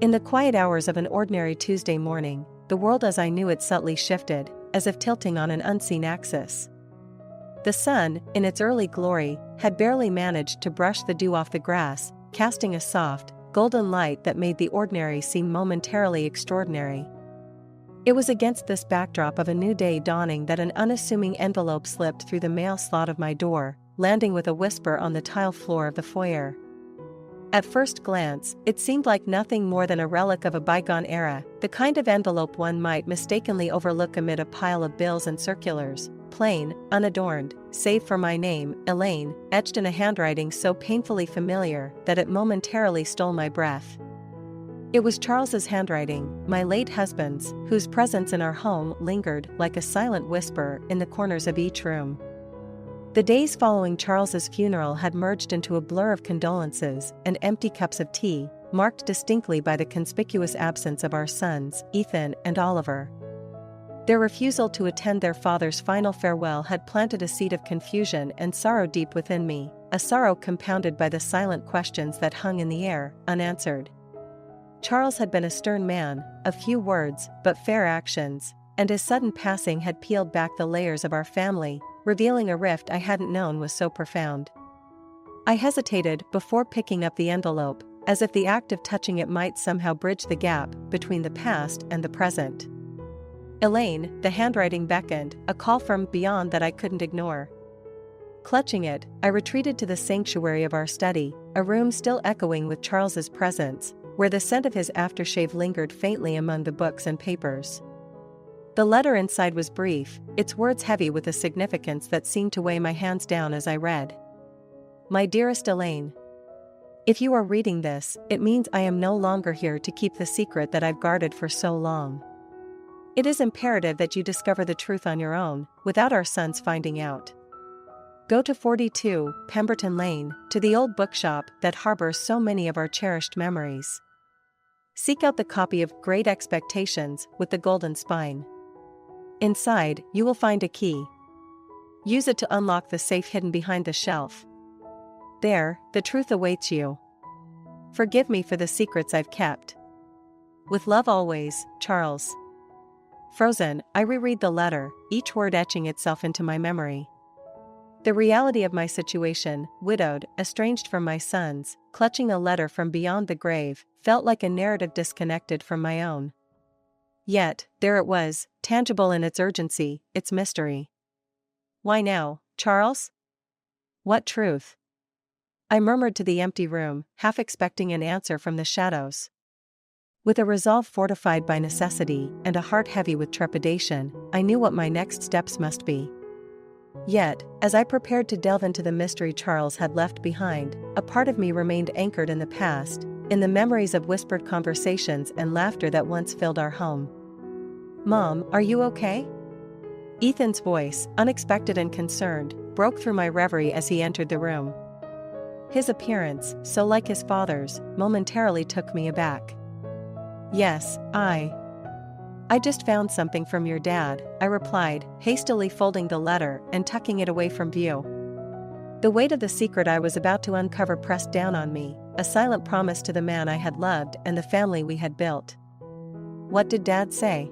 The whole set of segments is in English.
In the quiet hours of an ordinary Tuesday morning, the world as I knew it subtly shifted, as if tilting on an unseen axis. The sun, in its early glory, had barely managed to brush the dew off the grass, casting a soft, golden light that made the ordinary seem momentarily extraordinary. It was against this backdrop of a new day dawning that an unassuming envelope slipped through the mail slot of my door, landing with a whisper on the tile floor of the foyer. At first glance, it seemed like nothing more than a relic of a bygone era, the kind of envelope one might mistakenly overlook amid a pile of bills and circulars, plain, unadorned, save for my name, Elaine, etched in a handwriting so painfully familiar that it momentarily stole my breath. It was Charles's handwriting, my late husband's, whose presence in our home lingered like a silent whisper in the corners of each room. The days following Charles's funeral had merged into a blur of condolences and empty cups of tea, marked distinctly by the conspicuous absence of our sons, Ethan and Oliver. Their refusal to attend their father's final farewell had planted a seed of confusion and sorrow deep within me, a sorrow compounded by the silent questions that hung in the air, unanswered. Charles had been a stern man, of few words but fair actions, and his sudden passing had peeled back the layers of our family, revealing a rift I hadn't known was so profound. I hesitated before picking up the envelope, as if the act of touching it might somehow bridge the gap between the past and the present. Elaine, the handwriting beckoned, a call from beyond that I couldn't ignore. Clutching it, I retreated to the sanctuary of our study, a room still echoing with Charles's presence, where the scent of his aftershave lingered faintly among the books and papers. The letter inside was brief, its words heavy with a significance that seemed to weigh my hands down as I read. My dearest Elaine. If you are reading this, it means I am no longer here to keep the secret that I've guarded for so long. It is imperative that you discover the truth on your own, without our sons finding out. Go to 42, Pemberton Lane, to the old bookshop that harbors so many of our cherished memories. Seek out the copy of Great Expectations with the golden spine. Inside, you will find a key. Use it to unlock the safe hidden behind the shelf. There, the truth awaits you. Forgive me for the secrets I've kept. With love always, Charles. Frozen, I reread the letter, each word etching itself into my memory. The reality of my situation, widowed, estranged from my sons, clutching a letter from beyond the grave, felt like a narrative disconnected from my own. Yet, there it was, tangible in its urgency, its mystery. Why now, Charles? What truth? I murmured to the empty room, half expecting an answer from the shadows. With a resolve fortified by necessity and a heart heavy with trepidation, I knew what my next steps must be. Yet, as I prepared to delve into the mystery Charles had left behind, a part of me remained anchored in the past, in the memories of whispered conversations and laughter that once filled our home. Mom, are you okay? Ethan's voice, unexpected and concerned, broke through my reverie as he entered the room. His appearance, so like his father's, momentarily took me aback. Yes, I just found something from your dad, I replied, hastily folding the letter and tucking it away from view. The weight of the secret I was about to uncover pressed down on me, a silent promise to the man I had loved and the family we had built. What did Dad say?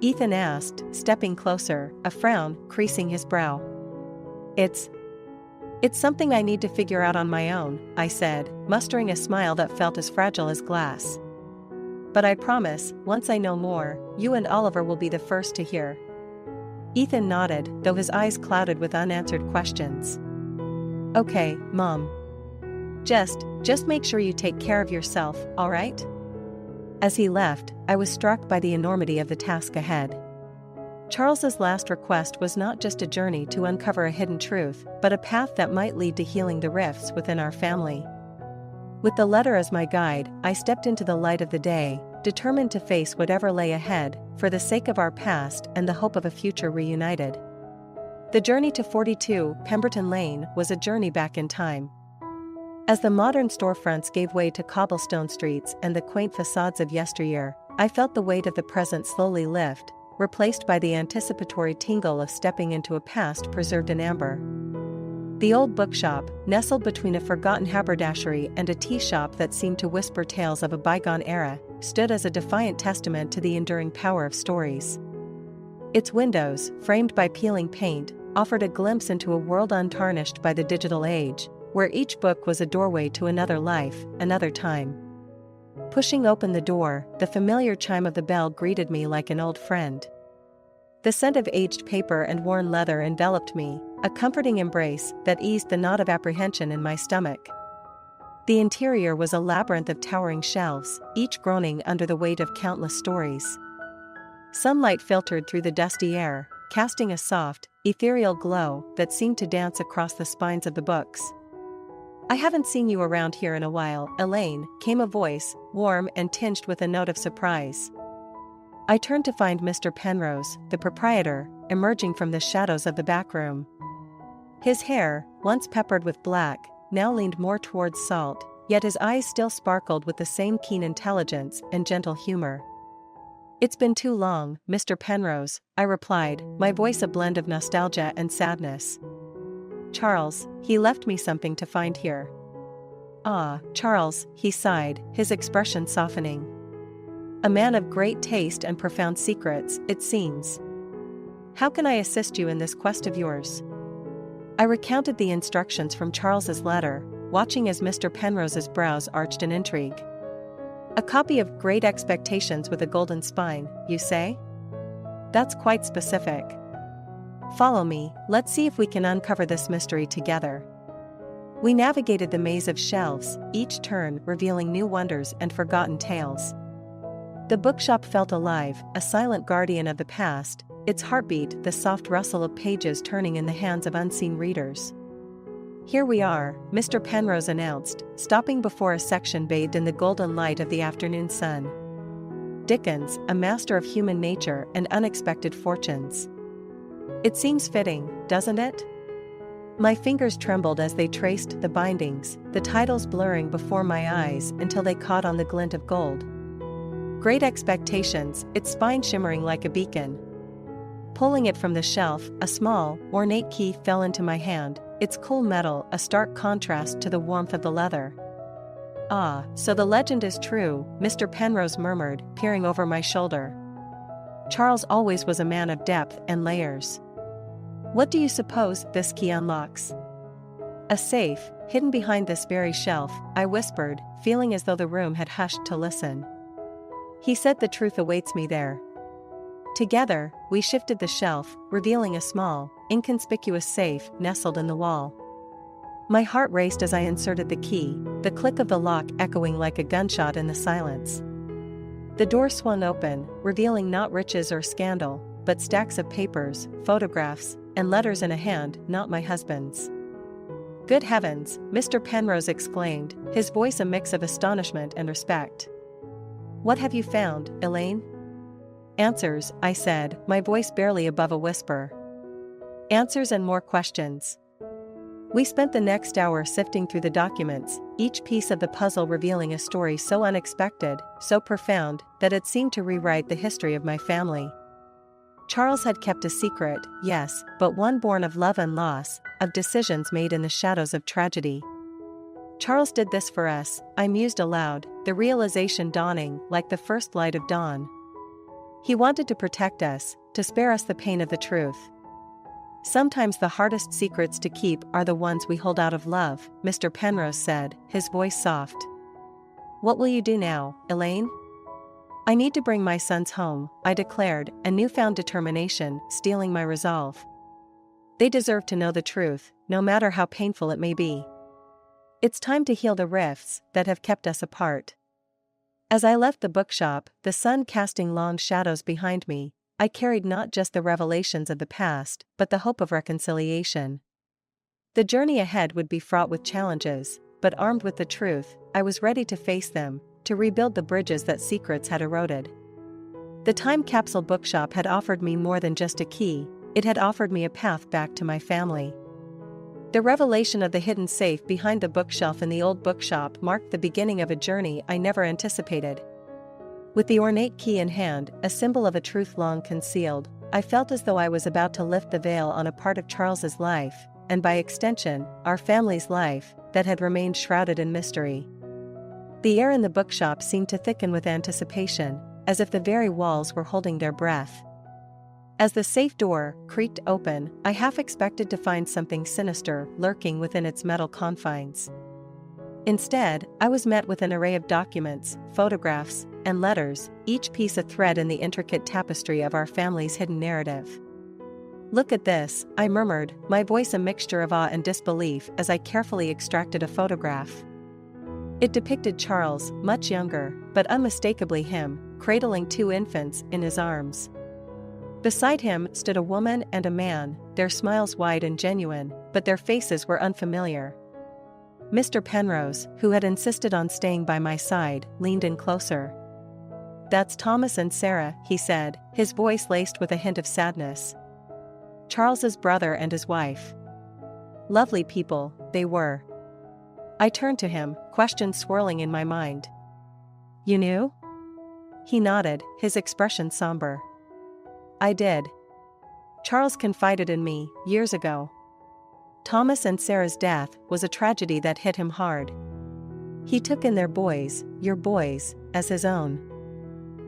Ethan asked, stepping closer, a frown creasing his brow. It's something I need to figure out on my own, I said, mustering a smile that felt as fragile as glass. But I promise, once I know more, you and Oliver will be the first to hear. Ethan nodded, though his eyes clouded with unanswered questions. Okay, Mom. Just make sure you take care of yourself, alright? As he left, I was struck by the enormity of the task ahead. Charles's last request was not just a journey to uncover a hidden truth, but a path that might lead to healing the rifts within our family. With the letter as my guide, I stepped into the light of the day, determined to face whatever lay ahead, for the sake of our past and the hope of a future reunited. The journey to 42, Pemberton Lane, was a journey back in time. As the modern storefronts gave way to cobblestone streets and the quaint facades of yesteryear, I felt the weight of the present slowly lift, replaced by the anticipatory tingle of stepping into a past preserved in amber. The old bookshop, nestled between a forgotten haberdashery and a tea shop that seemed to whisper tales of a bygone era, stood as a defiant testament to the enduring power of stories. Its windows, framed by peeling paint, offered a glimpse into a world untarnished by the digital age, where each book was a doorway to another life, another time. Pushing open the door, the familiar chime of the bell greeted me like an old friend. The scent of aged paper and worn leather enveloped me, a comforting embrace that eased the knot of apprehension in my stomach. The interior was a labyrinth of towering shelves, each groaning under the weight of countless stories. Sunlight filtered through the dusty air, casting a soft, ethereal glow that seemed to dance across the spines of the books. "I haven't seen you around here in a while, Elaine," came a voice, warm and tinged with a note of surprise. I turned to find Mr. Penrose, the proprietor, emerging from the shadows of the back room. His hair, once peppered with black, now leaned more towards salt, yet his eyes still sparkled with the same keen intelligence and gentle humor. "It's been too long, Mr. Penrose," I replied, my voice a blend of nostalgia and sadness. "Charles, he left me something to find here." "Ah, Charles," he sighed, his expression softening. "A man of great taste and profound secrets, it seems. How can I assist you in this quest of yours?" I recounted the instructions from Charles's letter, watching as Mr. Penrose's brows arched in intrigue. "A copy of Great Expectations with a golden spine, you say? That's quite specific. Follow me, let's see if we can uncover this mystery together." We navigated the maze of shelves, each turn revealing new wonders and forgotten tales. The bookshop felt alive, a silent guardian of the past, its heartbeat the soft rustle of pages turning in the hands of unseen readers. "Here we are," Mr. Penrose announced, stopping before a section bathed in the golden light of the afternoon sun. "Dickens, a master of human nature and unexpected fortunes. It seems fitting, doesn't it?" My fingers trembled as they traced the bindings, the titles blurring before my eyes until they caught on the glint of gold. Great Expectations, its spine shimmering like a beacon. Pulling it from the shelf, a small, ornate key fell into my hand, its cool metal a stark contrast to the warmth of the leather. "Ah, so the legend is true," Mr. Penrose murmured, peering over my shoulder. "Charles always was a man of depth and layers. What do you suppose this key unlocks?" "A safe, hidden behind this very shelf," I whispered, feeling as though the room had hushed to listen. He said the truth awaits me there. Together, we shifted the shelf, revealing a small, inconspicuous safe nestled in the wall. My heart raced as I inserted the key, the click of the lock echoing like a gunshot in the silence. The door swung open, revealing not riches or scandal, but stacks of papers, photographs, and letters in a hand not my husband's. "Good heavens," Mr. Penrose exclaimed, his voice a mix of astonishment and respect. "What have you found, Elaine?" "Answers," I said, my voice barely above a whisper. "Answers and more questions." We spent the next hour sifting through the documents, each piece of the puzzle revealing a story so unexpected, so profound, that it seemed to rewrite the history of my family. Charles had kept a secret, yes, but one born of love and loss, of decisions made in the shadows of tragedy. Charles did this for us, I mused aloud, the realization dawning like the first light of dawn. He wanted to protect us, to spare us the pain of the truth. "Sometimes the hardest secrets to keep are the ones we hold out of love," Mr. Penrose said, his voice soft. "What will you do now, Elaine?" "I need to bring my sons home," I declared, a newfound determination stealing my resolve. "They deserve to know the truth, no matter how painful it may be. It's time to heal the rifts that have kept us apart." As I left the bookshop, the sun casting long shadows behind me, I carried not just the revelations of the past, but the hope of reconciliation. The journey ahead would be fraught with challenges, but armed with the truth, I was ready to face them, to rebuild the bridges that secrets had eroded. The time capsule bookshop had offered me more than just a key, it had offered me a path back to my family. The revelation of the hidden safe behind the bookshelf in the old bookshop marked the beginning of a journey I never anticipated. With the ornate key in hand, a symbol of a truth long concealed, I felt as though I was about to lift the veil on a part of Charles's life, and by extension, our family's life, that had remained shrouded in mystery. The air in the bookshop seemed to thicken with anticipation, as if the very walls were holding their breath. As the safe door creaked open, I half expected to find something sinister lurking within its metal confines. Instead, I was met with an array of documents, photographs, and letters, each piece a thread in the intricate tapestry of our family's hidden narrative. "Look at this," I murmured, my voice a mixture of awe and disbelief as I carefully extracted a photograph. It depicted Charles, much younger, but unmistakably him, cradling 2 infants in his arms. Beside him stood a woman and a man, their smiles wide and genuine, but their faces were unfamiliar. Mr. Penrose, who had insisted on staying by my side, leaned in closer. "That's Thomas and Sarah," he said, his voice laced with a hint of sadness. "Charles's brother and his wife. Lovely people, they were." I turned to him, questions swirling in my mind. "You knew?" He nodded, his expression somber. "I did. Charles confided in me, years ago. Thomas and Sarah's death was a tragedy that hit him hard. He took in their boys, your boys, as his own.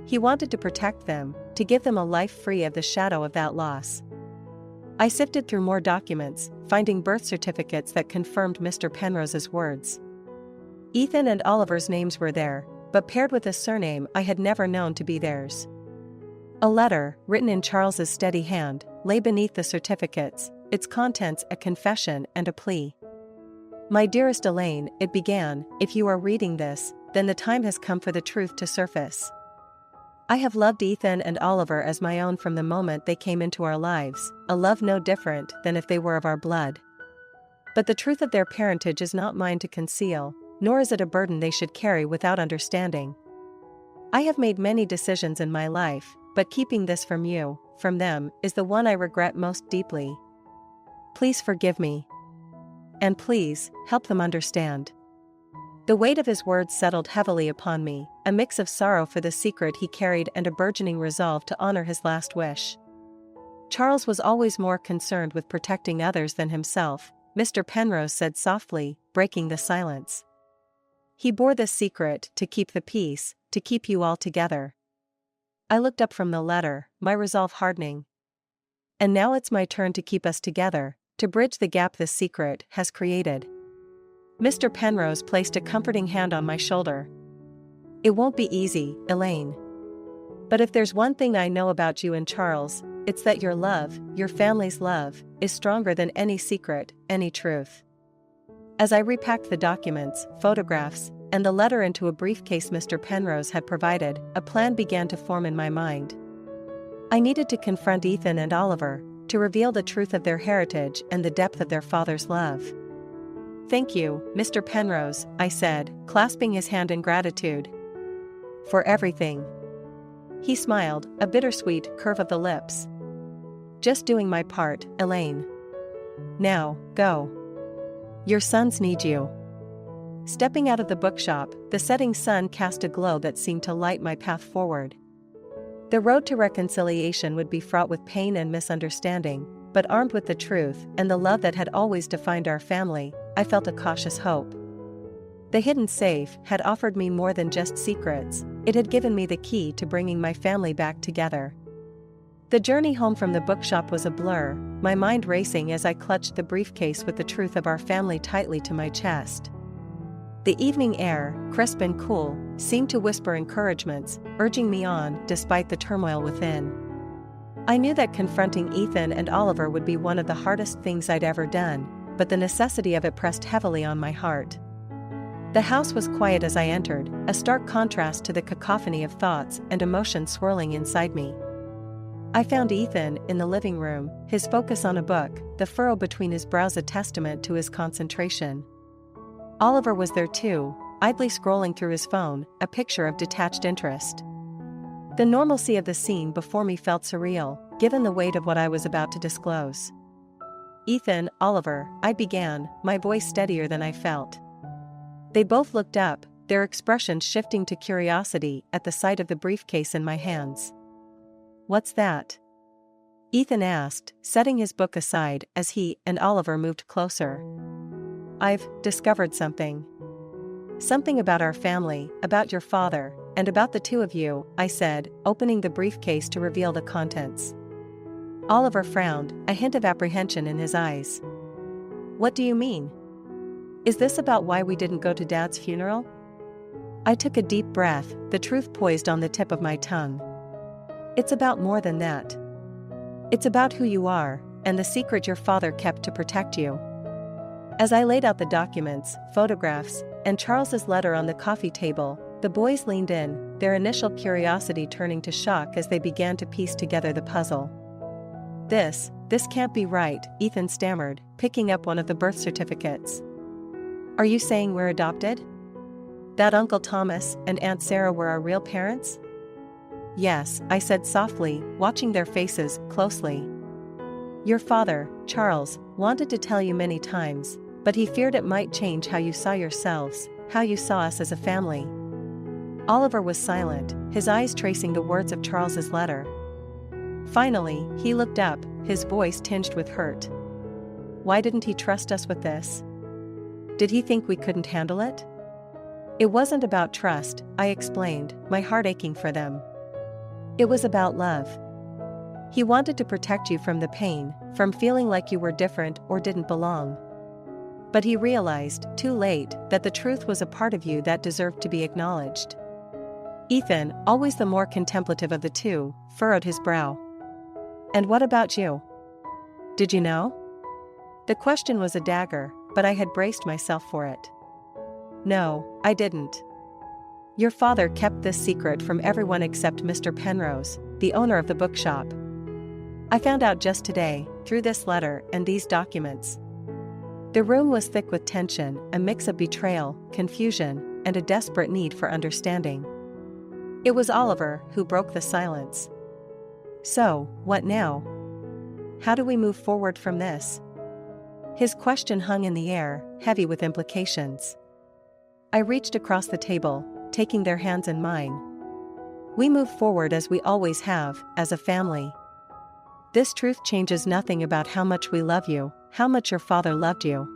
He wanted to protect them, to give them a life free of the shadow of that loss." I sifted through more documents, finding birth certificates that confirmed Mr. Penrose's words. Ethan and Oliver's names were there, but paired with a surname I had never known to be theirs. A letter, written in Charles's steady hand, lay beneath the certificates, its contents a confession and a plea. "My dearest Elaine," it began, "if you are reading this, then the time has come for the truth to surface. I have loved Ethan and Oliver as my own from the moment they came into our lives, a love no different than if they were of our blood. But the truth of their parentage is not mine to conceal, nor is it a burden they should carry without understanding. I have made many decisions in my life, but keeping this from you, from them, is the one I regret most deeply. Please forgive me. And please, help them understand." The weight of his words settled heavily upon me, a mix of sorrow for the secret he carried and a burgeoning resolve to honor his last wish. "Charles was always more concerned with protecting others than himself," Mr. Penrose said softly, breaking the silence. "He bore this secret to keep the peace, to keep you all together." I looked up from the letter, my resolve hardening. "And now it's my turn to keep us together, to bridge the gap this secret has created." Mr. Penrose placed a comforting hand on my shoulder. "It won't be easy, Elaine. But if there's one thing I know about you and Charles, it's that your love, your family's love, is stronger than any secret, any truth." As I repacked the documents, photographs, and the letter into a briefcase Mr. Penrose had provided, a plan began to form in my mind. I needed to confront Ethan and Oliver, to reveal the truth of their heritage and the depth of their father's love. "Thank you, Mr. Penrose," I said, clasping his hand in gratitude. "For everything." He smiled, a bittersweet curve of the lips. "Just doing my part, Elaine. Now, go. Your sons need you." Stepping out of the bookshop, the setting sun cast a glow that seemed to light my path forward. The road to reconciliation would be fraught with pain and misunderstanding, but armed with the truth and the love that had always defined our family, I felt a cautious hope. The hidden safe had offered me more than just secrets, it had given me the key to bringing my family back together. The journey home from the bookshop was a blur, my mind racing as I clutched the briefcase with the truth of our family tightly to my chest. The evening air, crisp and cool, seemed to whisper encouragements, urging me on despite the turmoil within. I knew that confronting Ethan and Oliver would be one of the hardest things I'd ever done, but the necessity of it pressed heavily on my heart. The house was quiet as I entered, a stark contrast to the cacophony of thoughts and emotions swirling inside me. I found Ethan in the living room, his focus on a book, the furrow between his brows a testament to his concentration. Oliver was there too, idly scrolling through his phone, a picture of detached interest. The normalcy of the scene before me felt surreal, given the weight of what I was about to disclose. "Ethan, Oliver," I began, my voice steadier than I felt. They both looked up, their expressions shifting to curiosity at the sight of the briefcase in my hands. "What's that?" Ethan asked, setting his book aside as he and Oliver moved closer. I've discovered something. Something about our family, about your father, and about the two of you, I said, opening the briefcase to reveal the contents. Oliver frowned, a hint of apprehension in his eyes. What do you mean? Is this about why we didn't go to Dad's funeral? I took a deep breath, the truth poised on the tip of my tongue. It's about more than that. It's about who you are, and the secret your father kept to protect you. As I laid out the documents, photographs, and Charles's letter on the coffee table, the boys leaned in, their initial curiosity turning to shock as they began to piece together the puzzle. This can't be right, Ethan stammered, picking up one of the birth certificates. Are you saying we're adopted? That Uncle Thomas and Aunt Sarah were our real parents? Yes, I said softly, watching their faces closely. Your father, Charles, wanted to tell you many times, but he feared it might change how you saw yourselves, how you saw us as a family. Oliver was silent, his eyes tracing the words of Charles's letter. Finally, he looked up, his voice tinged with hurt. Why didn't he trust us with this? Did he think we couldn't handle it? It wasn't about trust, I explained, my heart aching for them. It was about love. He wanted to protect you from the pain, from feeling like you were different or didn't belong. But he realized, too late, that the truth was a part of you that deserved to be acknowledged. Ethan, always the more contemplative of the two, furrowed his brow. And what about you? Did you know? The question was a dagger, but I had braced myself for it. No, I didn't. Your father kept this secret from everyone except Mr. Penrose, the owner of the bookshop. I found out just today, through this letter and these documents. The room was thick with tension, a mix of betrayal, confusion, and a desperate need for understanding. It was Oliver who broke the silence. So, what now? How do we move forward from this? His question hung in the air, heavy with implications. I reached across the table, taking their hands in mine. We move forward as we always have, as a family. This truth changes nothing about how much we love you, how much your father loved you.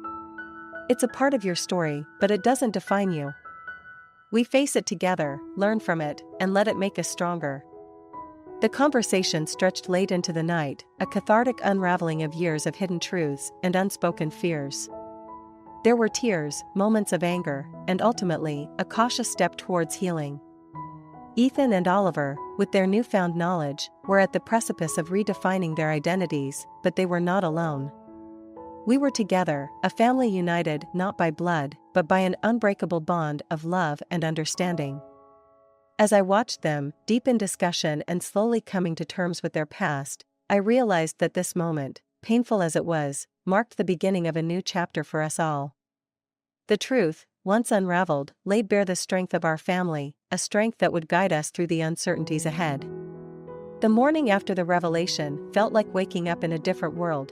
It's a part of your story, but it doesn't define you. We face it together, learn from it, and let it make us stronger. The conversation stretched late into the night, a cathartic unraveling of years of hidden truths and unspoken fears. There were tears, moments of anger, and ultimately, a cautious step towards healing. Ethan and Oliver, with their newfound knowledge, were at the precipice of redefining their identities, but they were not alone. We were together, a family united not by blood, but by an unbreakable bond of love and understanding. As I watched them, deep in discussion and slowly coming to terms with their past, I realized that this moment, painful as it was, marked the beginning of a new chapter for us all. The truth, once unraveled, laid bare the strength of our family, a strength that would guide us through the uncertainties ahead. The morning after the revelation felt like waking up in a different world.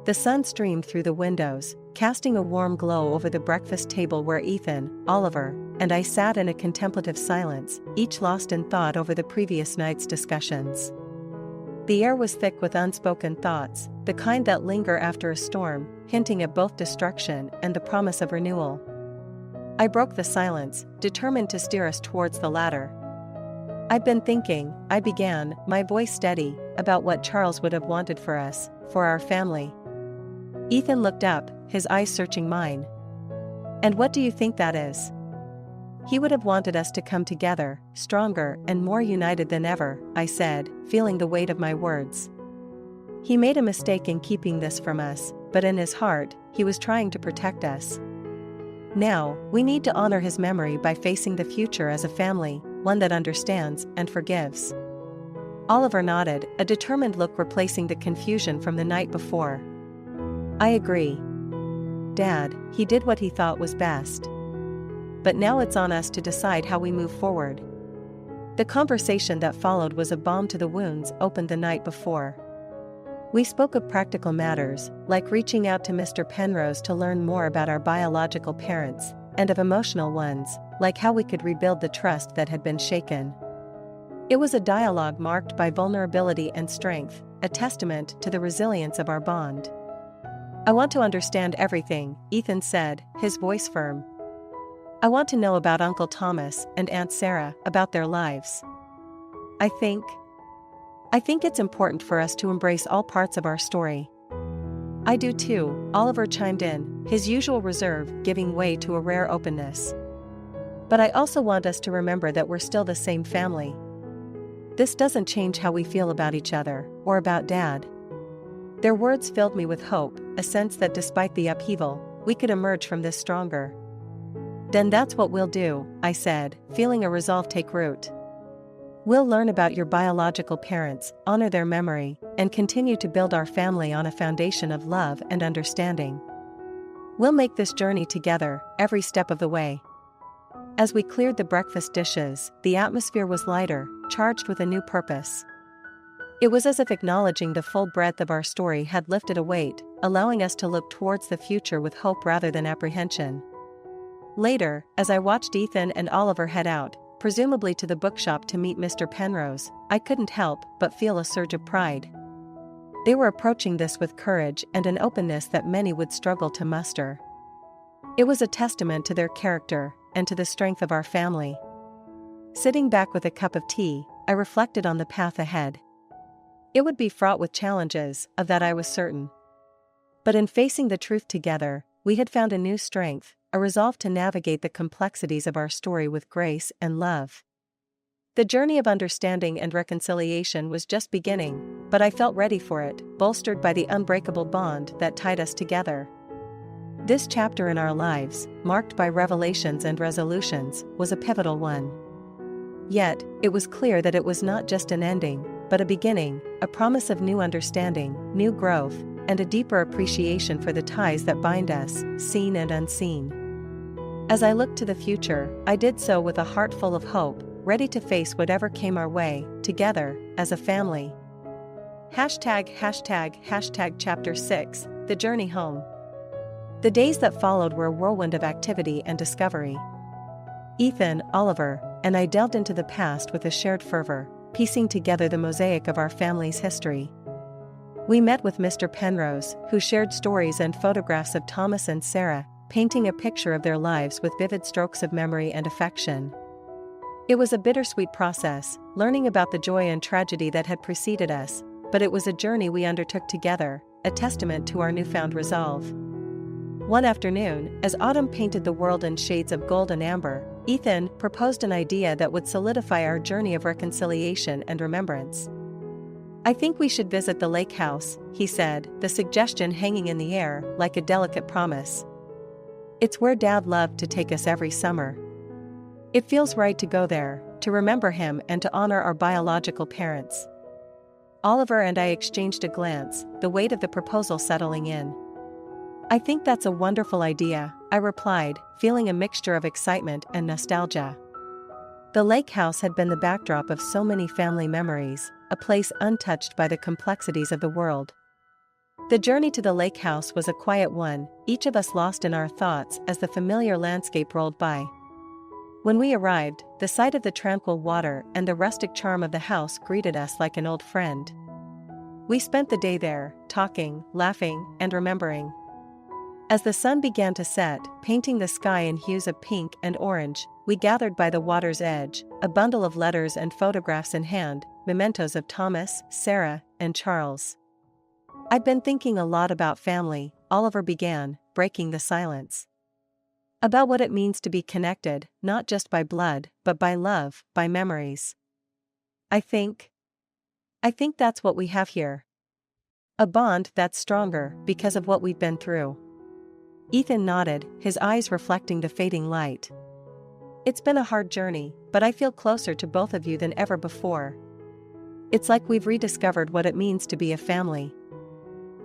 The sun streamed through the windows, casting a warm glow over the breakfast table where Ethan, Oliver, and I sat in a contemplative silence, each lost in thought over the previous night's discussions. The air was thick with unspoken thoughts, the kind that linger after a storm, hinting at both destruction and the promise of renewal. I broke the silence, determined to steer us towards the latter. I've been thinking, I began, my voice steady, about what Charles would have wanted for us, for our family. Ethan looked up, his eyes searching mine. And what do you think that is? He would have wanted us to come together, stronger and more united than ever, I said, feeling the weight of my words. He made a mistake in keeping this from us, but in his heart, he was trying to protect us. Now, we need to honor his memory by facing the future as a family, one that understands and forgives. Oliver nodded, a determined look replacing the confusion from the night before. I agree. Dad, he did what he thought was best. But now it's on us to decide how we move forward. The conversation that followed was a balm to the wounds opened the night before. We spoke of practical matters, like reaching out to Mr. Penrose to learn more about our biological parents, and of emotional ones, like how we could rebuild the trust that had been shaken. It was a dialogue marked by vulnerability and strength, a testament to the resilience of our bond. "I want to understand everything," Ethan said, his voice firm. "I want to know about Uncle Thomas and Aunt Sarah, about their lives. I think it's important for us to embrace all parts of our story." "I do too," Oliver chimed in, his usual reserve giving way to a rare openness. "But I also want us to remember that we're still the same family. This doesn't change how we feel about each other, or about Dad." Their words filled me with hope, a sense that despite the upheaval, we could emerge from this stronger. "Then that's what we'll do," I said, feeling a resolve take root. "We'll learn about your biological parents, honor their memory, and continue to build our family on a foundation of love and understanding. We'll make this journey together, every step of the way." As we cleared the breakfast dishes, the atmosphere was lighter, charged with a new purpose. It was as if acknowledging the full breadth of our story had lifted a weight, allowing us to look towards the future with hope rather than apprehension. Later, as I watched Ethan and Oliver head out, presumably to the bookshop to meet Mr. Penrose, I couldn't help but feel a surge of pride. They were approaching this with courage and an openness that many would struggle to muster. It was a testament to their character, and to the strength of our family. Sitting back with a cup of tea, I reflected on the path ahead. It would be fraught with challenges, of that I was certain. But in facing the truth together, we had found a new strength, a resolve to navigate the complexities of our story with grace and love. The journey of understanding and reconciliation was just beginning, but I felt ready for it, bolstered by the unbreakable bond that tied us together. This chapter in our lives, marked by revelations and resolutions, was a pivotal one. Yet, it was clear that it was not just an ending, but a beginning, a promise of new understanding, new growth, and a deeper appreciation for the ties that bind us, seen and unseen. As I looked to the future, I did so with a heart full of hope, ready to face whatever came our way, together, as a family. ### Chapter 6, The Journey Home. The days that followed were a whirlwind of activity and discovery. Ethan, Oliver, and I delved into the past with a shared fervor, piecing together the mosaic of our family's history. We met with Mr. Penrose, who shared stories and photographs of Thomas and Sarah, painting a picture of their lives with vivid strokes of memory and affection. It was a bittersweet process, learning about the joy and tragedy that had preceded us, but it was a journey we undertook together, a testament to our newfound resolve. One afternoon, as autumn painted the world in shades of gold and amber, Ethan proposed an idea that would solidify our journey of reconciliation and remembrance. "I think we should visit the lake house," he said, the suggestion hanging in the air like a delicate promise. "It's where Dad loved to take us every summer. It feels right to go there, to remember him and to honor our biological parents." Oliver and I exchanged a glance, the weight of the proposal settling in. "I think that's a wonderful idea," I replied, feeling a mixture of excitement and nostalgia. The lake house had been the backdrop of so many family memories, a place untouched by the complexities of the world. The journey to the lake house was a quiet one, each of us lost in our thoughts as the familiar landscape rolled by. When we arrived, the sight of the tranquil water and the rustic charm of the house greeted us like an old friend. We spent the day there, talking, laughing, and remembering. As the sun began to set, painting the sky in hues of pink and orange, we gathered by the water's edge, a bundle of letters and photographs in hand, mementos of Thomas, Sarah, and Charles. "I'd been thinking a lot about family," Oliver began, breaking the silence. "About what it means to be connected, not just by blood, but by love, by memories. I think that's what we have here. A bond that's stronger because of what we've been through." Ethan nodded, his eyes reflecting the fading light. "It's been a hard journey, but I feel closer to both of you than ever before. It's like we've rediscovered what it means to be a family."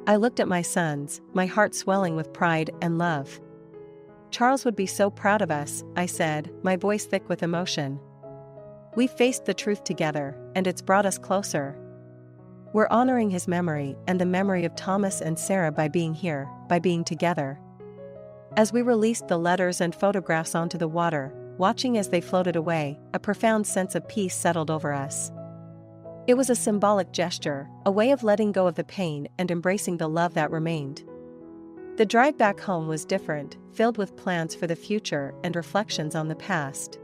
I looked at my sons, my heart swelling with pride and love. "Charles would be so proud of us," I said, my voice thick with emotion. "We've faced the truth together, and it's brought us closer. We're honoring his memory and the memory of Thomas and Sarah by being here, by being together." As we released the letters and photographs onto the water, watching as they floated away, a profound sense of peace settled over us. It was a symbolic gesture, a way of letting go of the pain and embracing the love that remained. The drive back home was different, filled with plans for the future and reflections on the past.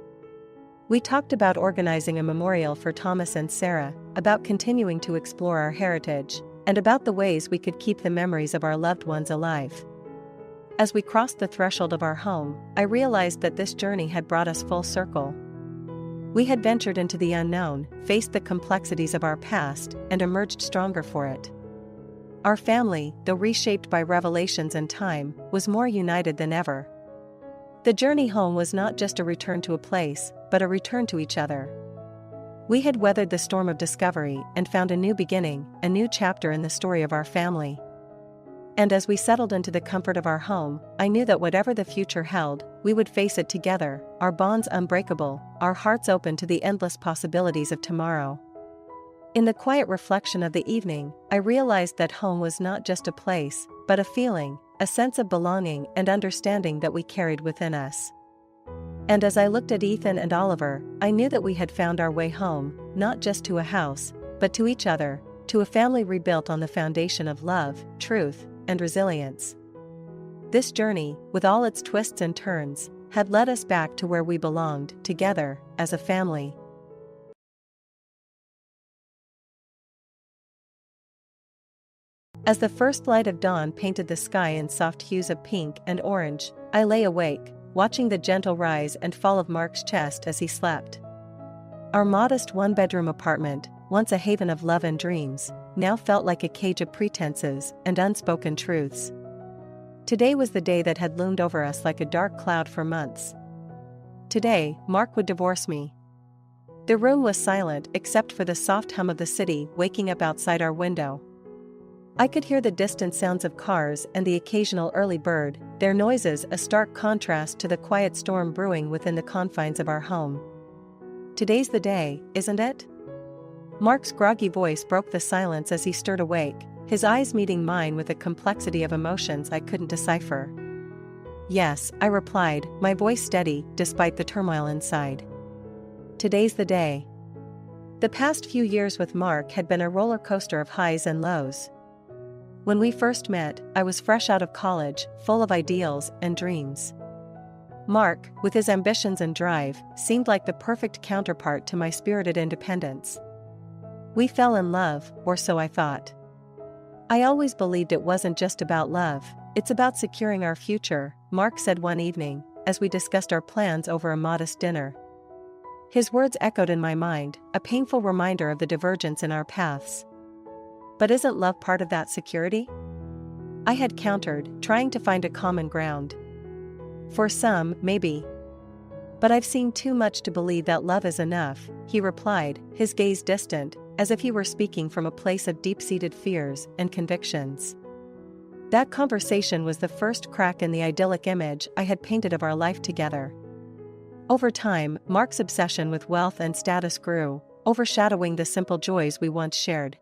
We talked about organizing a memorial for Thomas and Sarah, about continuing to explore our heritage, and about the ways we could keep the memories of our loved ones alive. As we crossed the threshold of our home, I realized that this journey had brought us full circle. We had ventured into the unknown, faced the complexities of our past, and emerged stronger for it. Our family, though reshaped by revelations and time, was more united than ever. The journey home was not just a return to a place, but a return to each other. We had weathered the storm of discovery and found a new beginning, a new chapter in the story of our family. And as we settled into the comfort of our home, I knew that whatever the future held, we would face it together, our bonds unbreakable, our hearts open to the endless possibilities of tomorrow. In the quiet reflection of the evening, I realized that home was not just a place, but a feeling, a sense of belonging and understanding that we carried within us. And as I looked at Ethan and Oliver, I knew that we had found our way home, not just to a house, but to each other, to a family rebuilt on the foundation of love, truth, and resilience. This journey, with all its twists and turns, had led us back to where we belonged, together, as a family. As the first light of dawn painted the sky in soft hues of pink and orange, I lay awake, watching the gentle rise and fall of Mark's chest as he slept. Our modest one-bedroom apartment, once a haven of love and dreams, now felt like a cage of pretenses and unspoken truths. Today was the day that had loomed over us like a dark cloud for months. Today, Mark would divorce me. The room was silent except for the soft hum of the city waking up outside our window. I could hear the distant sounds of cars and the occasional early bird, their noises a stark contrast to the quiet storm brewing within the confines of our home. Today's the day, isn't it? Mark's groggy voice broke the silence as he stirred awake, his eyes meeting mine with a complexity of emotions I couldn't decipher. Yes, I replied, my voice steady, despite the turmoil inside. Today's the day. The past few years with Mark had been a roller coaster of highs and lows. When we first met, I was fresh out of college, full of ideals and dreams. Mark, with his ambitions and drive, seemed like the perfect counterpart to my spirited independence. We fell in love, or so I thought. I always believed it wasn't just about love, it's about securing our future, Mark said one evening, as we discussed our plans over a modest dinner. His words echoed in my mind, a painful reminder of the divergence in our paths. But isn't love part of that security? I had countered, trying to find a common ground. For some, maybe. But I've seen too much to believe that love is enough, he replied, his gaze distant, as if he were speaking from a place of deep-seated fears and convictions. That conversation was the first crack in the idyllic image I had painted of our life together. Over time, Mark's obsession with wealth and status grew, overshadowing the simple joys we once shared.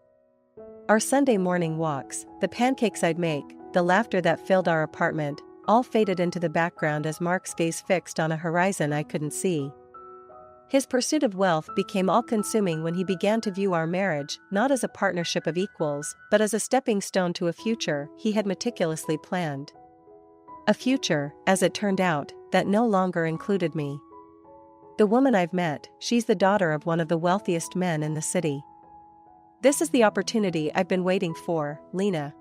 Our Sunday morning walks, the pancakes I'd make, the laughter that filled our apartment, all faded into the background as Mark's gaze fixed on a horizon I couldn't see. His pursuit of wealth became all-consuming when he began to view our marriage not as a partnership of equals, but as a stepping stone to a future he had meticulously planned. A future, as it turned out, that no longer included me. The woman I've met, she's the daughter of one of the wealthiest men in the city. This is the opportunity I've been waiting for, Lena.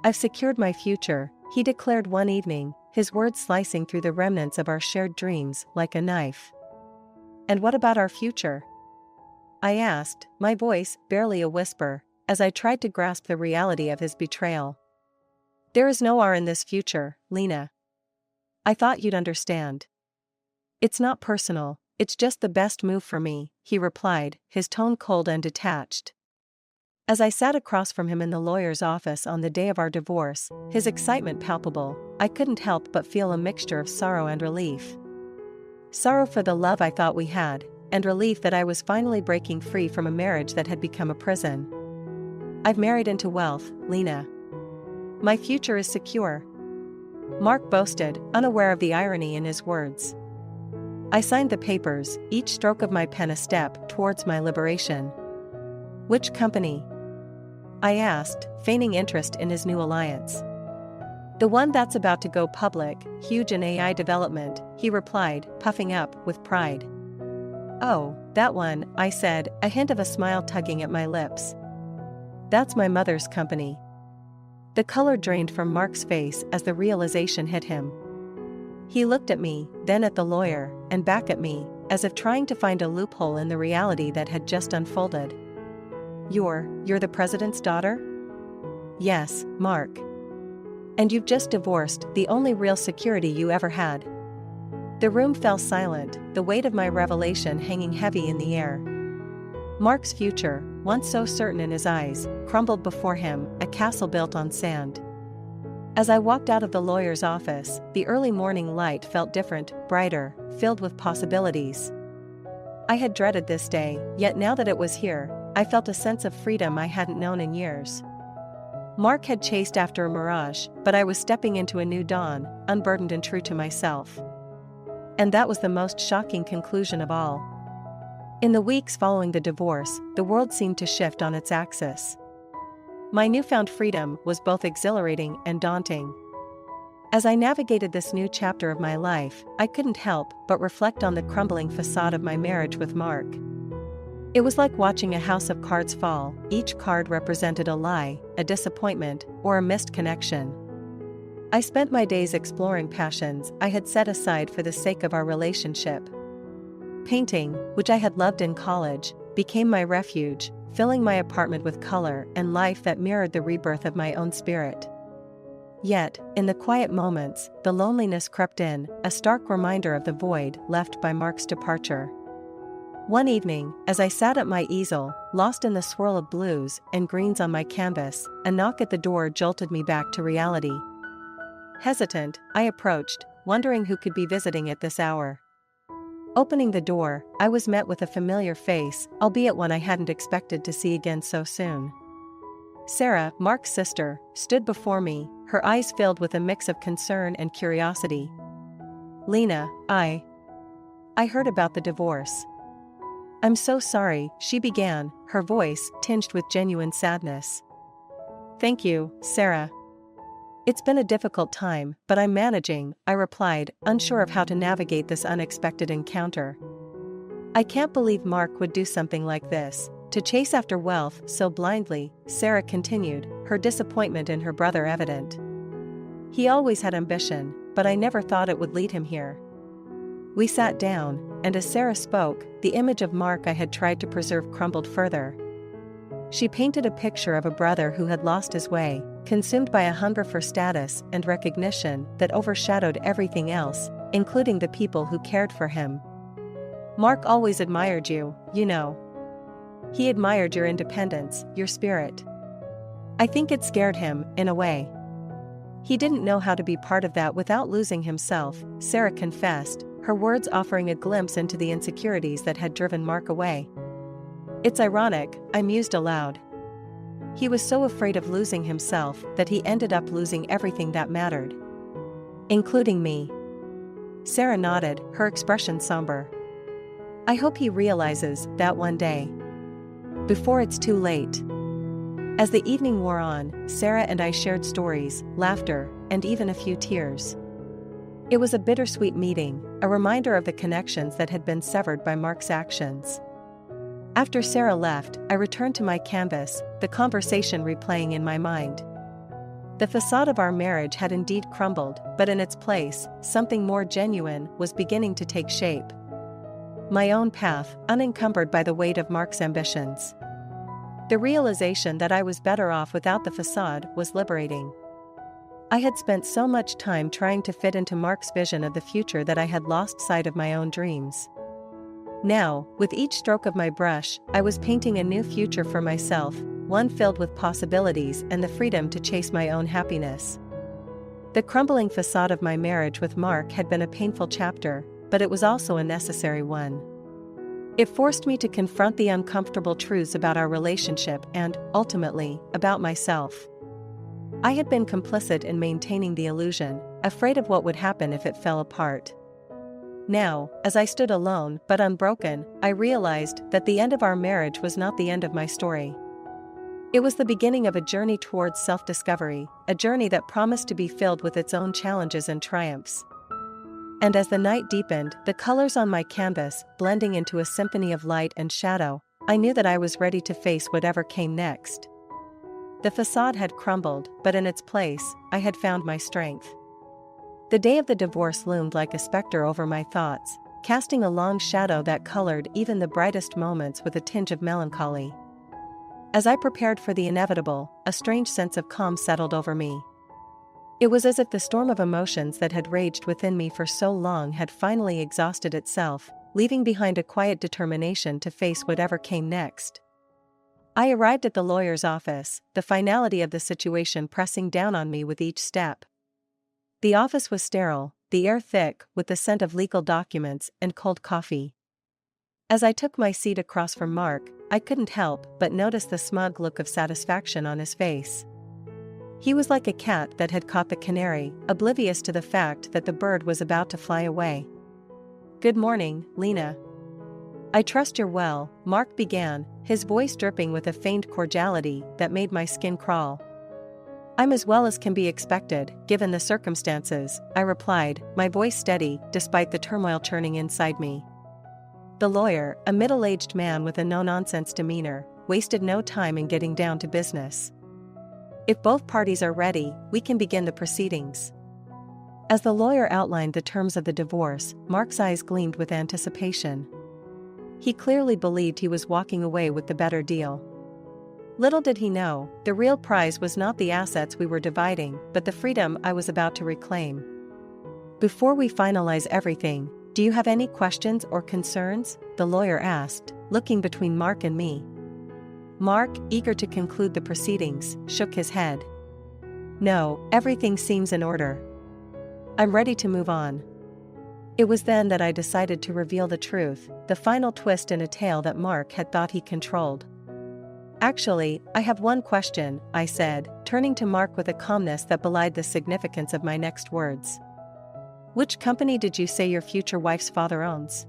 I've secured my future, he declared one evening, his words slicing through the remnants of our shared dreams like a knife. And what about our future? I asked, my voice barely a whisper, as I tried to grasp the reality of his betrayal. There is no R in this future, Lena. I thought you'd understand. It's not personal, it's just the best move for me, he replied, his tone cold and detached. As I sat across from him in the lawyer's office on the day of our divorce, his excitement palpable, I couldn't help but feel a mixture of sorrow and relief. Sorrow for the love I thought we had, and relief that I was finally breaking free from a marriage that had become a prison. I've married into wealth, Lena. My future is secure. Mark boasted, unaware of the irony in his words. I signed the papers, each stroke of my pen a step towards my liberation. Which company? I asked, feigning interest in his new alliance. The one that's about to go public, huge in AI development, he replied, puffing up with pride. Oh, that one, I said, a hint of a smile tugging at my lips. That's my mother's company. The color drained from Mark's face as the realization hit him. He looked at me, then at the lawyer, and back at me, as if trying to find a loophole in the reality that had just unfolded. You're the president's daughter? Yes, Mark. And you've just divorced the only real security you ever had. The room fell silent, the weight of my revelation hanging heavy in the air. Mark's future, once so certain in his eyes, crumbled before him, a castle built on sand. As I walked out of the lawyer's office, the early morning light felt different, brighter, filled with possibilities. I had dreaded this day, yet now that it was here, I felt a sense of freedom I hadn't known in years. Mark had chased after a mirage, but I was stepping into a new dawn, unburdened and true to myself. And that was the most shocking conclusion of all. In the weeks following the divorce, the world seemed to shift on its axis. My newfound freedom was both exhilarating and daunting. As I navigated this new chapter of my life, I couldn't help but reflect on the crumbling facade of my marriage with Mark. It was like watching a house of cards fall. Each card represented a lie, a disappointment, or a missed connection. I spent my days exploring passions I had set aside for the sake of our relationship. Painting, which I had loved in college, became my refuge, filling my apartment with color and life that mirrored the rebirth of my own spirit. Yet, in the quiet moments, the loneliness crept in, a stark reminder of the void left by Mark's departure. One evening, as I sat at my easel, lost in the swirl of blues and greens on my canvas, a knock at the door jolted me back to reality. Hesitant, I approached, wondering who could be visiting at this hour. Opening the door, I was met with a familiar face, albeit one I hadn't expected to see again so soon. Sarah, Mark's sister, stood before me, her eyes filled with a mix of concern and curiosity. Lena, I heard about the divorce. I'm so sorry, she began, her voice tinged with genuine sadness. Thank you, Sarah. It's been a difficult time, but I'm managing, I replied, unsure of how to navigate this unexpected encounter. I can't believe Mark would do something like this, to chase after wealth so blindly, Sarah continued, her disappointment in her brother evident. He always had ambition, but I never thought it would lead him here. We sat down, and as Sarah spoke, the image of Mark I had tried to preserve crumbled further. She painted a picture of a brother who had lost his way, consumed by a hunger for status and recognition that overshadowed everything else, including the people who cared for him. Mark always admired you, you know. He admired your independence, your spirit. I think it scared him, in a way. He didn't know how to be part of that without losing himself, Sarah confessed, her words offering a glimpse into the insecurities that had driven Mark away. It's ironic, I mused aloud. He was so afraid of losing himself that he ended up losing everything that mattered. Including me. Sarah nodded, her expression somber. I hope he realizes that one day. Before it's too late. As the evening wore on, Sarah and I shared stories, laughter, and even a few tears. It was a bittersweet meeting, a reminder of the connections that had been severed by Mark's actions. After Sarah left, I returned to my canvas, the conversation replaying in my mind. The facade of our marriage had indeed crumbled, but in its place, something more genuine was beginning to take shape. My own path, unencumbered by the weight of Mark's ambitions. The realization that I was better off without the facade was liberating. I had spent so much time trying to fit into Mark's vision of the future that I had lost sight of my own dreams. Now, with each stroke of my brush, I was painting a new future for myself, one filled with possibilities and the freedom to chase my own happiness. The crumbling facade of my marriage with Mark had been a painful chapter, but it was also a necessary one. It forced me to confront the uncomfortable truths about our relationship and, ultimately, about myself. I had been complicit in maintaining the illusion, afraid of what would happen if it fell apart. Now, as I stood alone but unbroken, I realized that the end of our marriage was not the end of my story. It was the beginning of a journey towards self-discovery, a journey that promised to be filled with its own challenges and triumphs. And as the night deepened, the colors on my canvas blending into a symphony of light and shadow, I knew that I was ready to face whatever came next. The facade had crumbled, but in its place, I had found my strength. The day of the divorce loomed like a specter over my thoughts, casting a long shadow that colored even the brightest moments with a tinge of melancholy. As I prepared for the inevitable, a strange sense of calm settled over me. It was as if the storm of emotions that had raged within me for so long had finally exhausted itself, leaving behind a quiet determination to face whatever came next. I arrived at the lawyer's office, the finality of the situation pressing down on me with each step. The office was sterile, the air thick with the scent of legal documents and cold coffee. As I took my seat across from Mark, I couldn't help but notice the smug look of satisfaction on his face. He was like a cat that had caught the canary, oblivious to the fact that the bird was about to fly away. "Good morning, Lena. I trust you're well," Mark began, his voice dripping with a feigned cordiality that made my skin crawl. "I'm as well as can be expected, given the circumstances," I replied, my voice steady despite the turmoil churning inside me. The lawyer, a middle-aged man with a no-nonsense demeanor, wasted no time in getting down to business. "If both parties are ready, we can begin the proceedings." As the lawyer outlined the terms of the divorce, Mark's eyes gleamed with anticipation. He clearly believed he was walking away with the better deal. Little did he know, the real prize was not the assets we were dividing, but the freedom I was about to reclaim. "Before we finalize everything, do you have any questions or concerns?" the lawyer asked, looking between Mark and me. Mark, eager to conclude the proceedings, shook his head. "No, everything seems in order. I'm ready to move on." It was then that I decided to reveal the truth, the final twist in a tale that Mark had thought he controlled. "Actually, I have one question," I said, turning to Mark with a calmness that belied the significance of my next words. "Which company did you say your future wife's father owns?"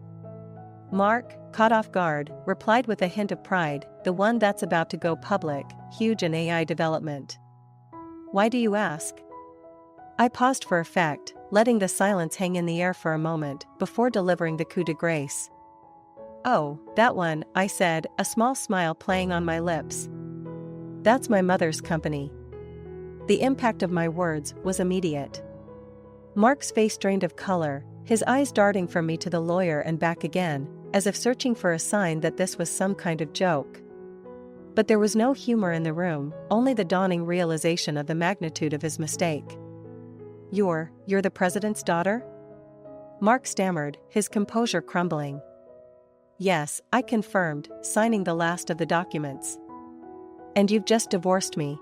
Mark, caught off guard, replied with a hint of pride, "The one that's about to go public, huge in AI development." "Why do you ask?" I paused for effect, letting the silence hang in the air for a moment, before delivering the coup de grace. "Oh, that one," I said, a small smile playing on my lips. "That's my mother's company." The impact of my words was immediate. Mark's face drained of color, his eyes darting from me to the lawyer and back again, as if searching for a sign that this was some kind of joke. But there was no humor in the room, only the dawning realization of the magnitude of his mistake. You're the president's daughter?" Mark stammered, his composure crumbling. "Yes," I confirmed, signing the last of the documents. "And you've just divorced me?"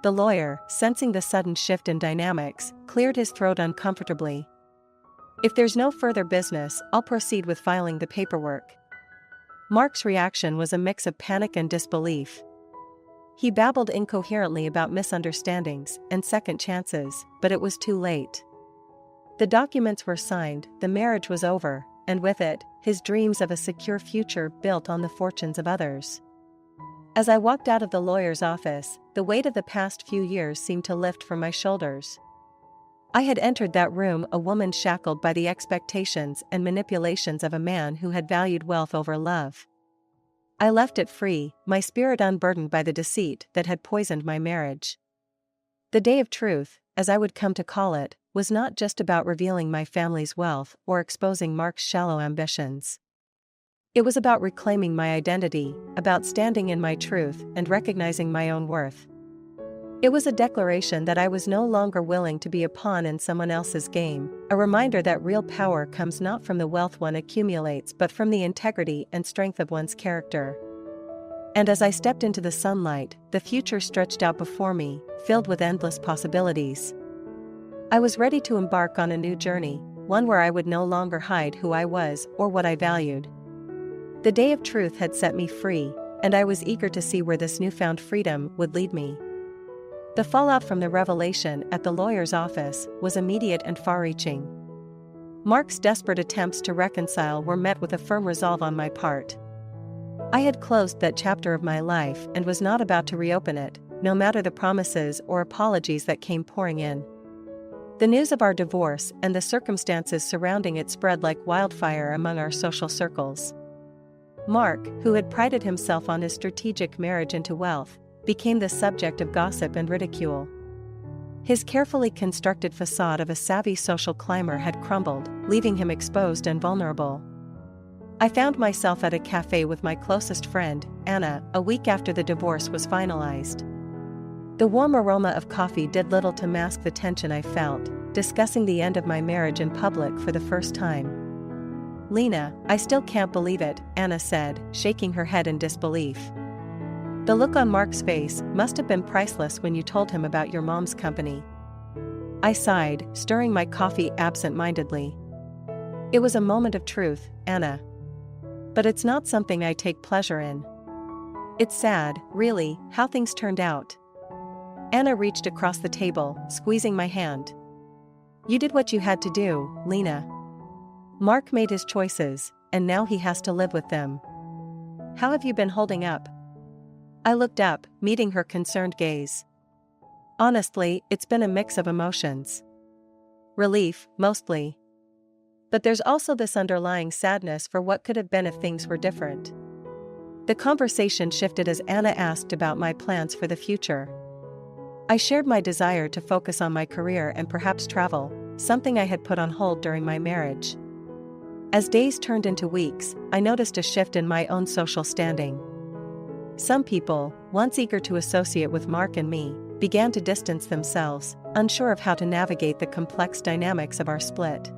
The lawyer, sensing the sudden shift in dynamics, cleared his throat uncomfortably. "If there's no further business, I'll proceed with filing the paperwork." Mark's reaction was a mix of panic and disbelief. He babbled incoherently about misunderstandings and second chances, but it was too late. The documents were signed, the marriage was over, and with it, his dreams of a secure future built on the fortunes of others. As I walked out of the lawyer's office, the weight of the past few years seemed to lift from my shoulders. I had entered that room a woman shackled by the expectations and manipulations of a man who had valued wealth over love. I left it free, my spirit unburdened by the deceit that had poisoned my marriage. The day of truth, as I would come to call it, was not just about revealing my family's wealth or exposing Mark's shallow ambitions. It was about reclaiming my identity, about standing in my truth and recognizing my own worth. It was a declaration that I was no longer willing to be a pawn in someone else's game, a reminder that real power comes not from the wealth one accumulates but from the integrity and strength of one's character. And as I stepped into the sunlight, the future stretched out before me, filled with endless possibilities. I was ready to embark on a new journey, one where I would no longer hide who I was or what I valued. The day of truth had set me free, and I was eager to see where this newfound freedom would lead me. The fallout from the revelation at the lawyer's office was immediate and far-reaching. Mark's desperate attempts to reconcile were met with a firm resolve on my part. I had closed that chapter of my life and was not about to reopen it, no matter the promises or apologies that came pouring in. The news of our divorce and the circumstances surrounding it spread like wildfire among our social circles. Mark, who had prided himself on his strategic marriage into wealth, became the subject of gossip and ridicule. His carefully constructed facade of a savvy social climber had crumbled, leaving him exposed and vulnerable. I found myself at a cafe with my closest friend, Anna, a week after the divorce was finalized. The warm aroma of coffee did little to mask the tension I felt, discussing the end of my marriage in public for the first time. "Lena, I still can't believe it," Anna said, shaking her head in disbelief. "The look on Mark's face must have been priceless when you told him about your mom's company." I sighed, stirring my coffee absent-mindedly. "It was a moment of truth, Anna. But it's not something I take pleasure in. It's sad, really, how things turned out." Anna reached across the table, squeezing my hand. "You did what you had to do, Lena. Mark made his choices, and now he has to live with them. How have you been holding up?" I looked up, meeting her concerned gaze. "Honestly, it's been a mix of emotions. Relief, mostly. But there's also this underlying sadness for what could have been if things were different." The conversation shifted as Anna asked about my plans for the future. I shared my desire to focus on my career and perhaps travel, something I had put on hold during my marriage. As days turned into weeks, I noticed a shift in my own social standing. Some people, once eager to associate with Mark and me, began to distance themselves, unsure of how to navigate the complex dynamics of our split.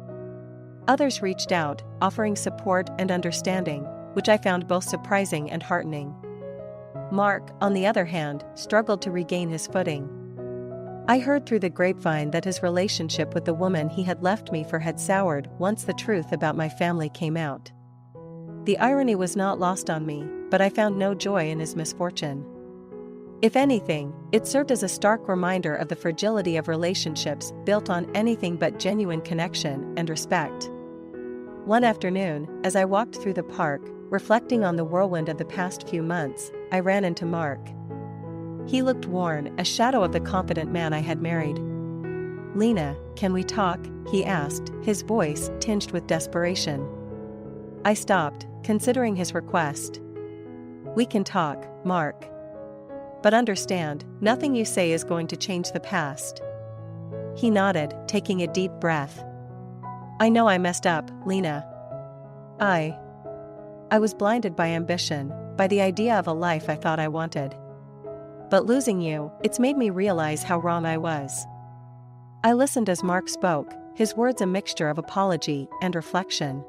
Others reached out, offering support and understanding, which I found both surprising and heartening. Mark, on the other hand, struggled to regain his footing. I heard through the grapevine that his relationship with the woman he had left me for had soured once the truth about my family came out. The irony was not lost on me, but I found no joy in his misfortune. If anything, it served as a stark reminder of the fragility of relationships built on anything but genuine connection and respect. One afternoon, as I walked through the park, reflecting on the whirlwind of the past few months, I ran into Mark. He looked worn, a shadow of the confident man I had married. "Lena, can we talk?" he asked, his voice tinged with desperation. I stopped, considering his request. "We can talk, Mark. But understand, nothing you say is going to change the past." He nodded, taking a deep breath. "I know I messed up, Lena. I was blinded by ambition, by the idea of a life I thought I wanted. But losing you, it's made me realize how wrong I was." I listened as Mark spoke, his words a mixture of apology and reflection.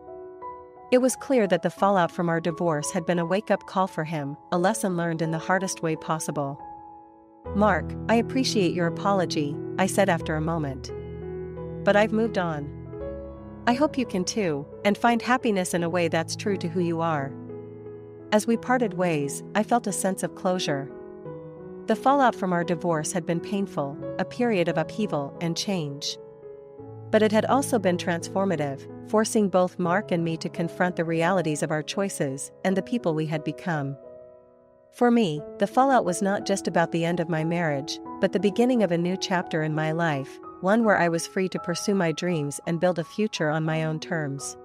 It was clear that the fallout from our divorce had been a wake-up call for him, a lesson learned in the hardest way possible. "Mark, I appreciate your apology," I said after a moment. "But I've moved on. I hope you can too, and find happiness in a way that's true to who you are." As we parted ways, I felt a sense of closure. The fallout from our divorce had been painful, a period of upheaval and change. But it had also been transformative, forcing both Mark and me to confront the realities of our choices and the people we had become. For me, the fallout was not just about the end of my marriage, but the beginning of a new chapter in my life, one where I was free to pursue my dreams and build a future on my own terms.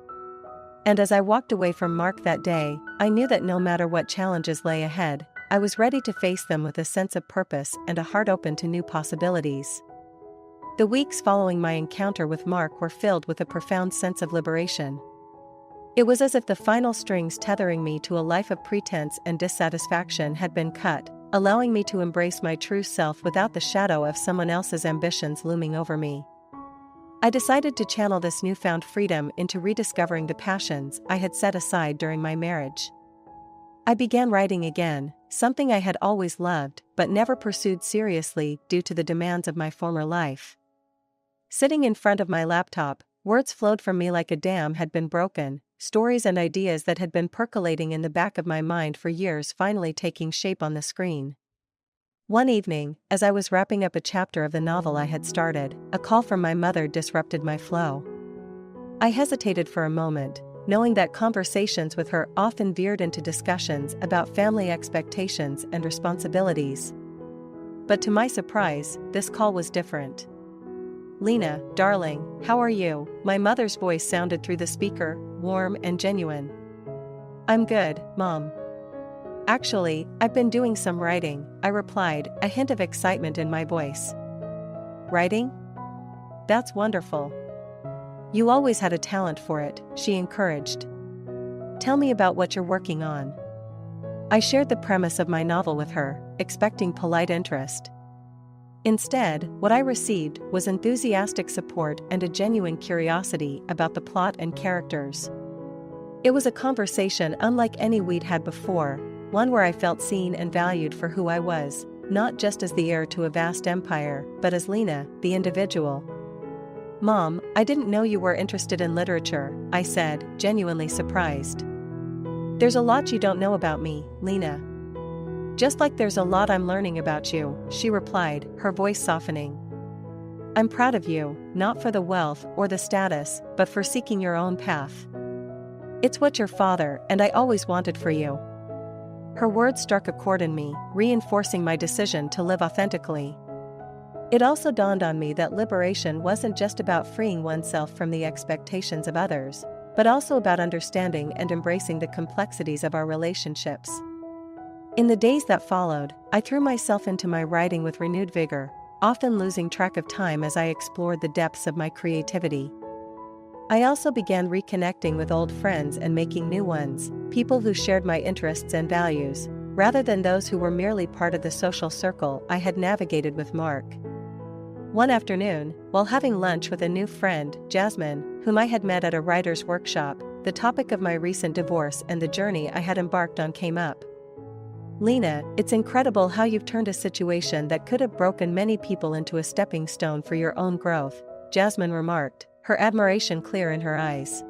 And as I walked away from Mark that day, I knew that no matter what challenges lay ahead, I was ready to face them with a sense of purpose and a heart open to new possibilities. The weeks following my encounter with Mark were filled with a profound sense of liberation. It was as if the final strings tethering me to a life of pretense and dissatisfaction had been cut, allowing me to embrace my true self without the shadow of someone else's ambitions looming over me. I decided to channel this newfound freedom into rediscovering the passions I had set aside during my marriage. I began writing again, something I had always loved but never pursued seriously due to the demands of my former life. Sitting in front of my laptop, words flowed from me like a dam had been broken, stories and ideas that had been percolating in the back of my mind for years finally taking shape on the screen. One evening, as I was wrapping up a chapter of the novel I had started, a call from my mother disrupted my flow. I hesitated for a moment, knowing that conversations with her often veered into discussions about family expectations and responsibilities. But to my surprise, this call was different. "Lena, darling, how are you?" My mother's voice sounded through the speaker, warm and genuine. "I'm good, Mom. Actually, I've been doing some writing," I replied, a hint of excitement in my voice. "Writing? That's wonderful. You always had a talent for it," she encouraged. "Tell me about what you're working on." I shared the premise of my novel with her, expecting polite interest. Instead, what I received was enthusiastic support and a genuine curiosity about the plot and characters. It was a conversation unlike any we'd had before, one where I felt seen and valued for who I was, not just as the heir to a vast empire, but as Lena, the individual. "Mom, I didn't know you were interested in literature," I said, genuinely surprised. "There's a lot you don't know about me, Lena." "Just like there's a lot I'm learning about you," she replied, her voice softening. "I'm proud of you, not for the wealth or the status, but for seeking your own path. It's what your father and I always wanted for you." Her words struck a chord in me, reinforcing my decision to live authentically. It also dawned on me that liberation wasn't just about freeing oneself from the expectations of others, but also about understanding and embracing the complexities of our relationships. In the days that followed, I threw myself into my writing with renewed vigor, often losing track of time as I explored the depths of my creativity. I also began reconnecting with old friends and making new ones, people who shared my interests and values, rather than those who were merely part of the social circle I had navigated with Mark. One afternoon, while having lunch with a new friend, Jasmine, whom I had met at a writer's workshop, the topic of my recent divorce and the journey I had embarked on came up. "Lena, it's incredible how you've turned a situation that could have broken many people into a stepping stone for your own growth," Jasmine remarked, her admiration clear in her eyes.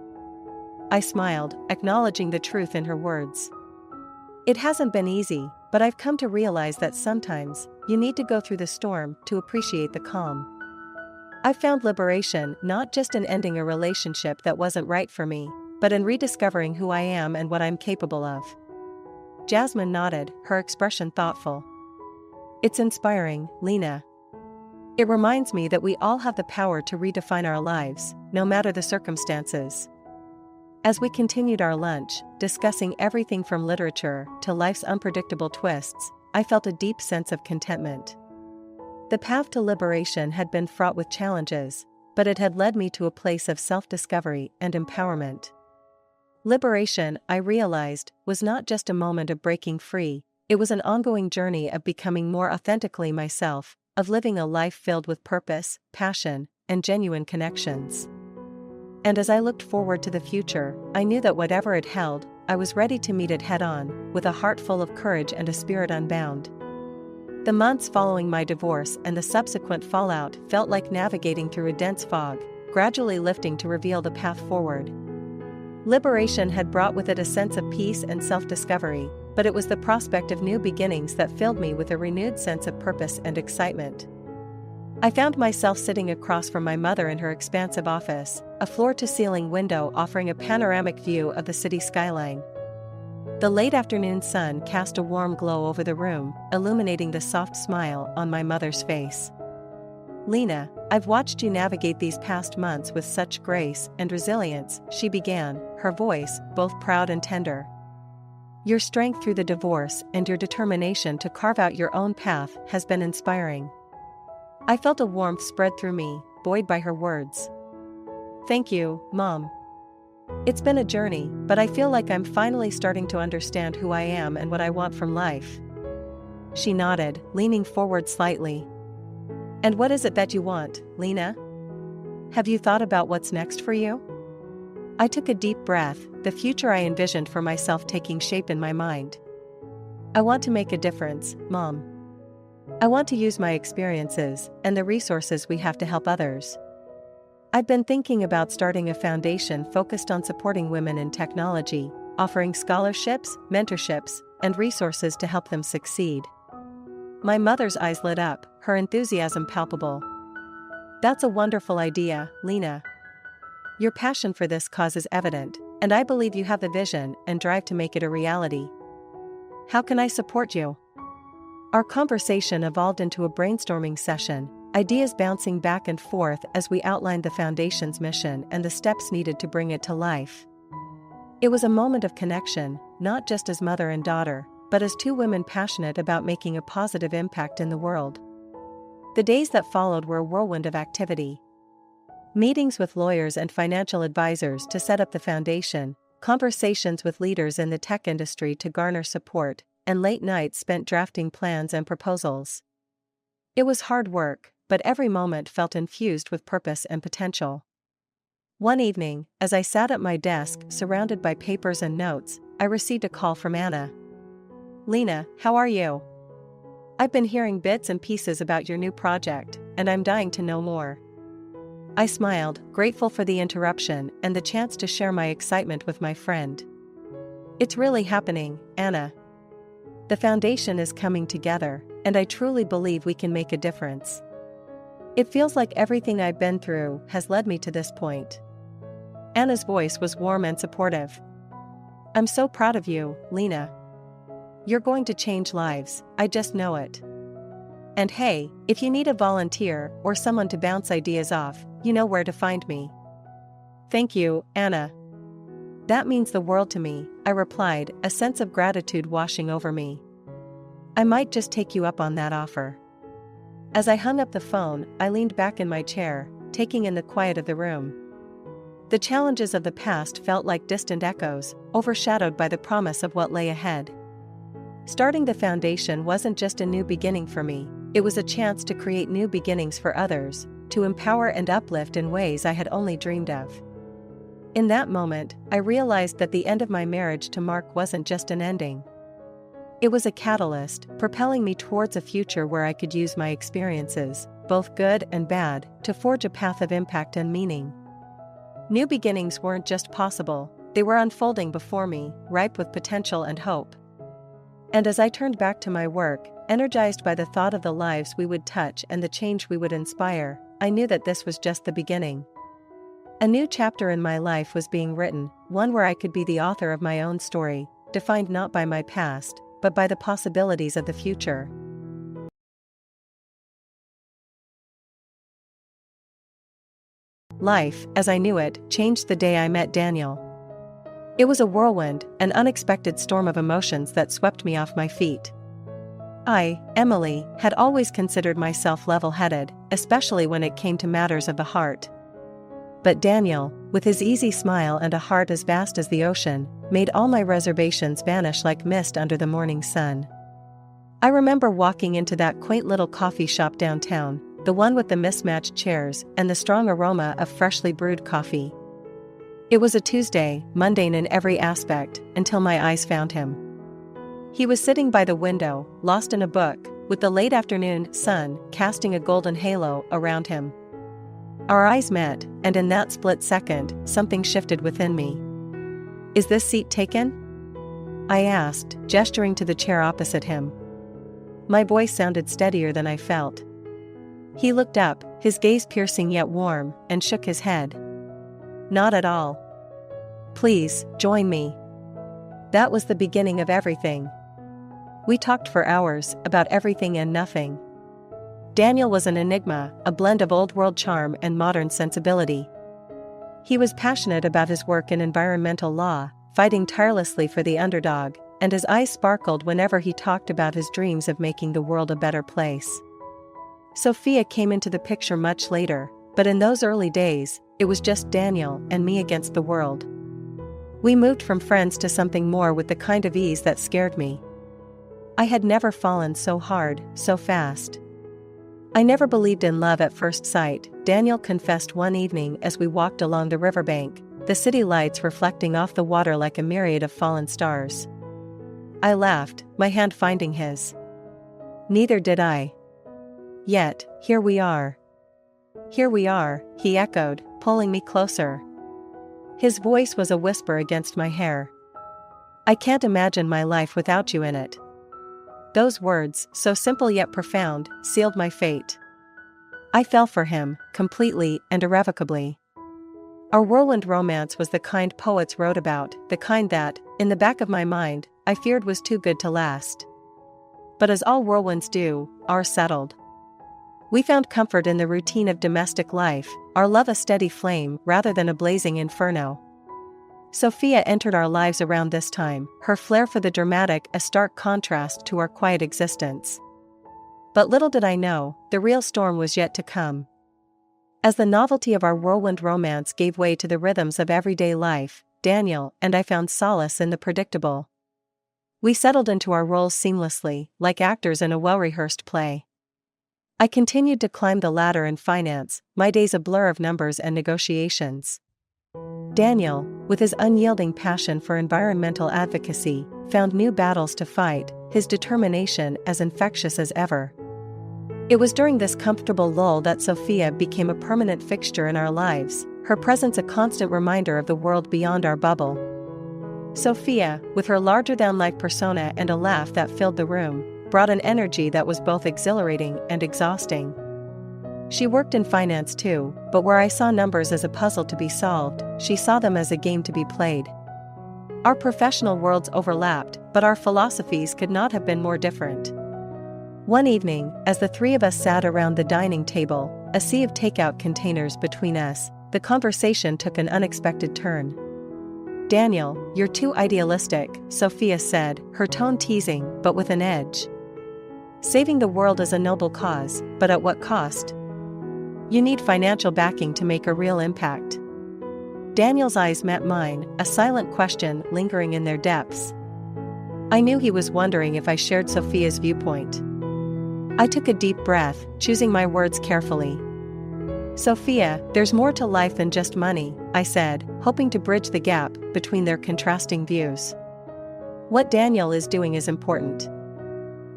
I smiled, acknowledging the truth in her words. "It hasn't been easy, but I've come to realize that sometimes, you need to go through the storm to appreciate the calm. I found liberation not just in ending a relationship that wasn't right for me, but in rediscovering who I am and what I'm capable of." Jasmine nodded, her expression thoughtful. "It's inspiring, Lena. It reminds me that we all have the power to redefine our lives, no matter the circumstances." As we continued our lunch, discussing everything from literature to life's unpredictable twists, I felt a deep sense of contentment. The path to liberation had been fraught with challenges, but it had led me to a place of self-discovery and empowerment. Liberation, I realized, was not just a moment of breaking free, it was an ongoing journey of becoming more authentically myself, of living a life filled with purpose, passion, and genuine connections. And as I looked forward to the future, I knew that whatever it held, I was ready to meet it head-on, with a heart full of courage and a spirit unbound. The months following my divorce and the subsequent fallout felt like navigating through a dense fog, gradually lifting to reveal the path forward. Liberation had brought with it a sense of peace and self-discovery, but it was the prospect of new beginnings that filled me with a renewed sense of purpose and excitement. I found myself sitting across from my mother in her expansive office, a floor-to-ceiling window offering a panoramic view of the city skyline. The late afternoon sun cast a warm glow over the room, illuminating the soft smile on my mother's face. "Lena, I've watched you navigate these past months with such grace and resilience," she began, her voice both proud and tender. "Your strength through the divorce and your determination to carve out your own path has been inspiring." I felt a warmth spread through me, buoyed by her words. "Thank you, Mom. It's been a journey, but I feel like I'm finally starting to understand who I am and what I want from life." She nodded, leaning forward slightly. "And what is it that you want, Lena? Have you thought about what's next for you?" I took a deep breath, the future I envisioned for myself taking shape in my mind. "I want to make a difference, Mom. I want to use my experiences and the resources we have to help others. I've been thinking about starting a foundation focused on supporting women in technology, offering scholarships, mentorships, and resources to help them succeed." My mother's eyes lit up, her enthusiasm palpable. "That's a wonderful idea, Lena. Your passion for this cause is evident, and I believe you have the vision and drive to make it a reality. How can I support you? Our conversation evolved into a brainstorming session, ideas bouncing back and forth as we outlined the foundation's mission and the steps needed to bring it to life. It was a moment of connection, not just as mother and daughter, but as two women passionate about making a positive impact in the world. The days that followed were a whirlwind of activity. Meetings with lawyers and financial advisors to set up the foundation, conversations with leaders in the tech industry to garner support, and late nights spent drafting plans and proposals. It was hard work, but every moment felt infused with purpose and potential. One evening, as I sat at my desk surrounded by papers and notes, I received a call from Anna. "Lena, how are you? I've been hearing bits and pieces about your new project, and I'm dying to know more." I smiled, grateful for the interruption and the chance to share my excitement with my friend. "It's really happening, Anna. The foundation is coming together, and I truly believe we can make a difference. It feels like everything I've been through has led me to this point." Anna's voice was warm and supportive. "I'm so proud of you, Lena. You're going to change lives, I just know it. And hey, if you need a volunteer or someone to bounce ideas off, you know where to find me." "Thank you, Anna. That means the world to me," I replied, a sense of gratitude washing over me. "I might just take you up on that offer." As I hung up the phone, I leaned back in my chair, taking in the quiet of the room. The challenges of the past felt like distant echoes, overshadowed by the promise of what lay ahead. Starting the foundation wasn't just a new beginning for me, it was a chance to create new beginnings for others, to empower and uplift in ways I had only dreamed of. In that moment, I realized that the end of my marriage to Mark wasn't just an ending. It was a catalyst, propelling me towards a future where I could use my experiences, both good and bad, to forge a path of impact and meaning. New beginnings weren't just possible, they were unfolding before me, ripe with potential and hope. And as I turned back to my work, energized by the thought of the lives we would touch and the change we would inspire, I knew that this was just the beginning. A new chapter in my life was being written, one where I could be the author of my own story, defined not by my past, but by the possibilities of the future. Life, as I knew it, changed the day I met Daniel. It was a whirlwind, an unexpected storm of emotions that swept me off my feet. I, Emily, had always considered myself level-headed, especially when it came to matters of the heart. But Daniel, with his easy smile and a heart as vast as the ocean, made all my reservations vanish like mist under the morning sun. I remember walking into that quaint little coffee shop downtown, the one with the mismatched chairs and the strong aroma of freshly brewed coffee. It was a Tuesday, mundane in every aspect, until my eyes found him. He was sitting by the window, lost in a book, with the late afternoon sun casting a golden halo around him. Our eyes met, and in that split second, something shifted within me. "Is this seat taken?" I asked, gesturing to the chair opposite him. My voice sounded steadier than I felt. He looked up, his gaze piercing yet warm, and shook his head. "Not at all. Please, join me." That was the beginning of everything. We talked for hours, about everything and nothing. Daniel was an enigma, a blend of old-world charm and modern sensibility. He was passionate about his work in environmental law, fighting tirelessly for the underdog, and his eyes sparkled whenever he talked about his dreams of making the world a better place. Sophia came into the picture much later, but in those early days, it was just Daniel and me against the world. We moved from friends to something more with the kind of ease that scared me. I had never fallen so hard, so fast. "I never believed in love at first sight," Daniel confessed one evening as we walked along the riverbank, the city lights reflecting off the water like a myriad of fallen stars. I laughed, my hand finding his. "Neither did I. Yet, here we are." "Here we are," he echoed, pulling me closer. His voice was a whisper against my hair. "I can't imagine my life without you in it." Those words, so simple yet profound, sealed my fate. I fell for him, completely and irrevocably. Our whirlwind romance was the kind poets wrote about, the kind that, in the back of my mind, I feared was too good to last. But as all whirlwinds do, ours settled. We found comfort in the routine of domestic life, our love a steady flame rather than a blazing inferno. Sophia entered our lives around this time, her flair for the dramatic a stark contrast to our quiet existence. But little did I know, the real storm was yet to come. As the novelty of our whirlwind romance gave way to the rhythms of everyday life, Daniel and I found solace in the predictable. We settled into our roles seamlessly, like actors in a well-rehearsed play. I continued to climb the ladder in finance, my days a blur of numbers and negotiations. Daniel, with his unyielding passion for environmental advocacy, found new battles to fight, his determination as infectious as ever. It was during this comfortable lull that Sophia became a permanent fixture in our lives, her presence a constant reminder of the world beyond our bubble. Sophia, with her larger-than-life persona and a laugh that filled the room, brought an energy that was both exhilarating and exhausting. She worked in finance too, but where I saw numbers as a puzzle to be solved, she saw them as a game to be played. Our professional worlds overlapped, but our philosophies could not have been more different. One evening, as the three of us sat around the dining table, a sea of takeout containers between us, the conversation took an unexpected turn. "Daniel, you're too idealistic," Sophia said, her tone teasing, but with an edge. "Saving the world is a noble cause, but at what cost? You need financial backing to make a real impact." Daniel's eyes met mine, a silent question lingering in their depths. I knew he was wondering if I shared Sophia's viewpoint. I took a deep breath, choosing my words carefully. "Sophia, there's more to life than just money," I said, hoping to bridge the gap between their contrasting views. "What Daniel is doing is important.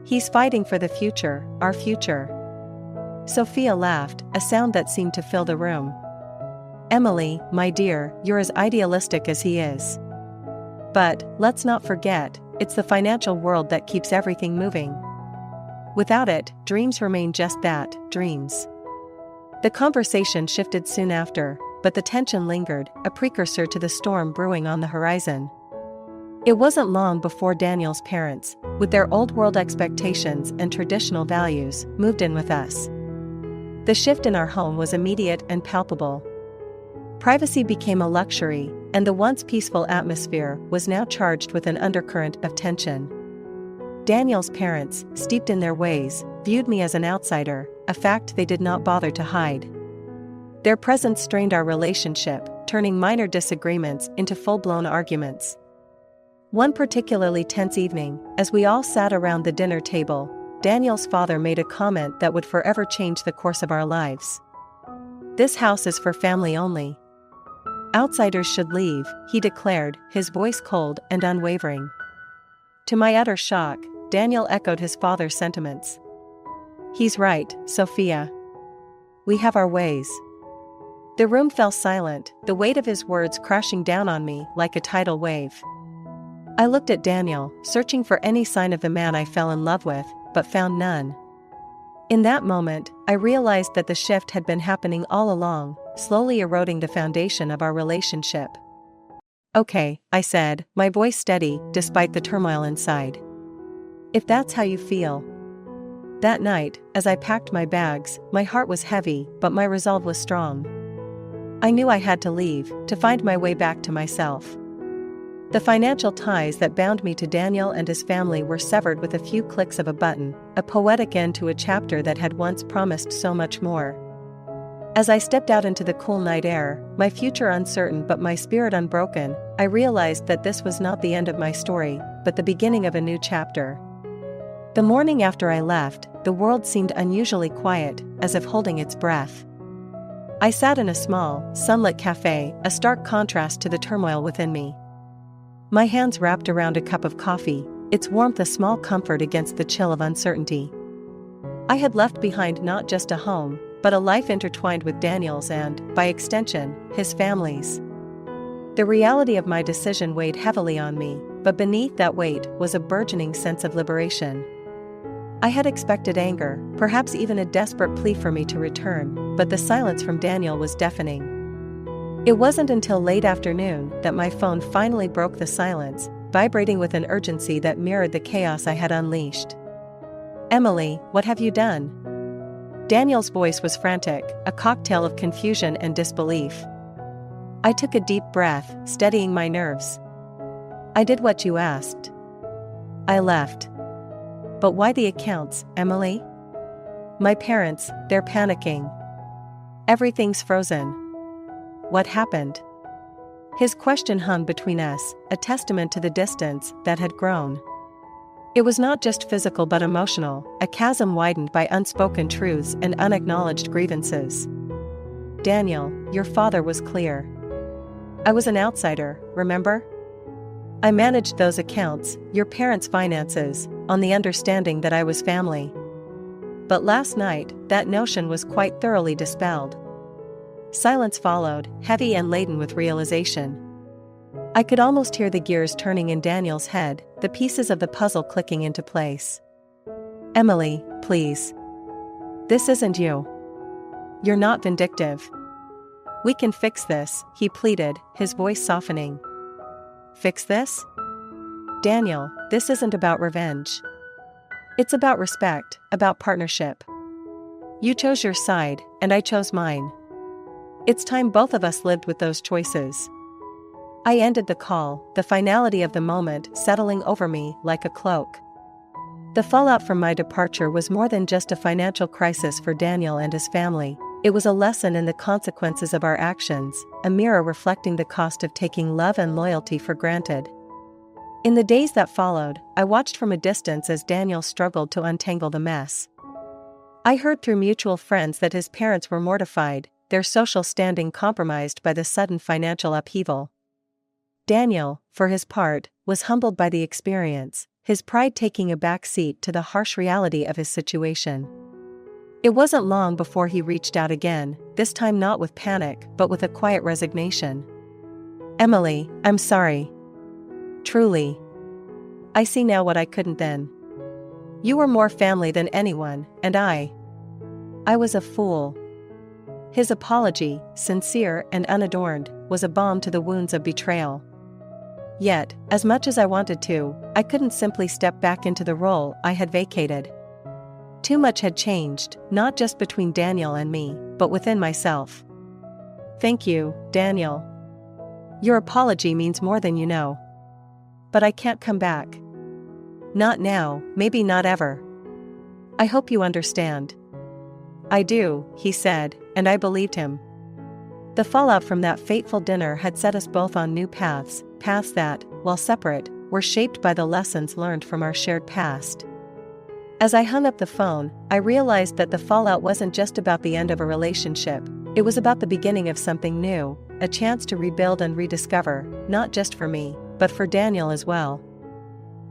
He's fighting for the future, our future." Sophia laughed, a sound that seemed to fill the room. "Emily, my dear, you're as idealistic as he is. But, let's not forget, it's the financial world that keeps everything moving. Without it, dreams remain just that, dreams." The conversation shifted soon after, but the tension lingered, a precursor to the storm brewing on the horizon. It wasn't long before Daniel's parents, with their old-world expectations and traditional values, moved in with us. The shift in our home was immediate and palpable. Privacy became a luxury, and the once peaceful atmosphere was now charged with an undercurrent of tension. Daniel's parents, steeped in their ways, viewed me as an outsider, a fact they did not bother to hide. Their presence strained our relationship, turning minor disagreements into full-blown arguments. One particularly tense evening, as we all sat around the dinner table, Daniel's father made a comment that would forever change the course of our lives. "This house is for family only. Outsiders should leave," he declared, his voice cold and unwavering. To my utter shock, Daniel echoed his father's sentiments. "He's right, Sophia. We have our ways." The room fell silent, the weight of his words crashing down on me like a tidal wave. I looked at Daniel, searching for any sign of the man I fell in love with, but found none. In that moment, I realized that the shift had been happening all along, slowly eroding the foundation of our relationship. "Okay," I said, my voice steady, despite the turmoil inside. "If that's how you feel." That night, as I packed my bags, my heart was heavy, but my resolve was strong. I knew I had to leave, to find my way back to myself. The financial ties that bound me to Daniel and his family were severed with a few clicks of a button, a poetic end to a chapter that had once promised so much more. As I stepped out into the cool night air, my future uncertain but my spirit unbroken, I realized that this was not the end of my story, but the beginning of a new chapter. The morning after I left, the world seemed unusually quiet, as if holding its breath. I sat in a small, sunlit cafe, a stark contrast to the turmoil within me. My hands wrapped around a cup of coffee, its warmth a small comfort against the chill of uncertainty. I had left behind not just a home, but a life intertwined with Daniel's and, by extension, his family's. The reality of my decision weighed heavily on me, but beneath that weight was a burgeoning sense of liberation. I had expected anger, perhaps even a desperate plea for me to return, but the silence from Daniel was deafening. It wasn't until late afternoon that my phone finally broke the silence, vibrating with an urgency that mirrored the chaos I had unleashed. "Emily, what have you done?" Daniel's voice was frantic, a cocktail of confusion and disbelief. I took a deep breath, steadying my nerves. "I did what you asked. I left." "But why the accounts, Emily?" "My parents, they're panicking. Everything's frozen." "What happened?" His question hung between us, a testament to the distance that had grown. It was not just physical but emotional, a chasm widened by unspoken truths and unacknowledged grievances. "Daniel, your father was clear. I was an outsider, remember? I managed those accounts, your parents' finances, on the understanding that I was family. But last night, that notion was quite thoroughly dispelled." Silence followed, heavy and laden with realization. I could almost hear the gears turning in Daniel's head, the pieces of the puzzle clicking into place. "Emily, please. This isn't you. You're not vindictive. We can fix this," he pleaded, his voice softening. "Fix this?" "Daniel, this isn't about revenge. It's about respect, about partnership. You chose your side, and I chose mine. It's time both of us lived with those choices." I ended the call, the finality of the moment settling over me like a cloak. The fallout from my departure was more than just a financial crisis for Daniel and his family. It was a lesson in the consequences of our actions, a mirror reflecting the cost of taking love and loyalty for granted. In the days that followed, I watched from a distance as Daniel struggled to untangle the mess. I heard through mutual friends that his parents were mortified, their social standing compromised by the sudden financial upheaval. Daniel, for his part, was humbled by the experience, his pride taking a back seat to the harsh reality of his situation. It wasn't long before he reached out again, this time not with panic but with a quiet resignation. "Emily, I'm sorry. Truly. I see now what I couldn't then. You were more family than anyone, and I was a fool." His apology, sincere and unadorned, was a balm to the wounds of betrayal. Yet, as much as I wanted to, I couldn't simply step back into the role I had vacated. Too much had changed, not just between Daniel and me, but within myself. "Thank you, Daniel. Your apology means more than you know. But I can't come back. Not now, maybe not ever. I hope you understand." "I do," he said, and I believed him. The fallout from that fateful dinner had set us both on new paths that, while separate, were shaped by the lessons learned from our shared past. As I hung up the phone, I realized that the fallout wasn't just about the end of a relationship, it was about the beginning of something new, a chance to rebuild and rediscover, not just for me, but for Daniel as well.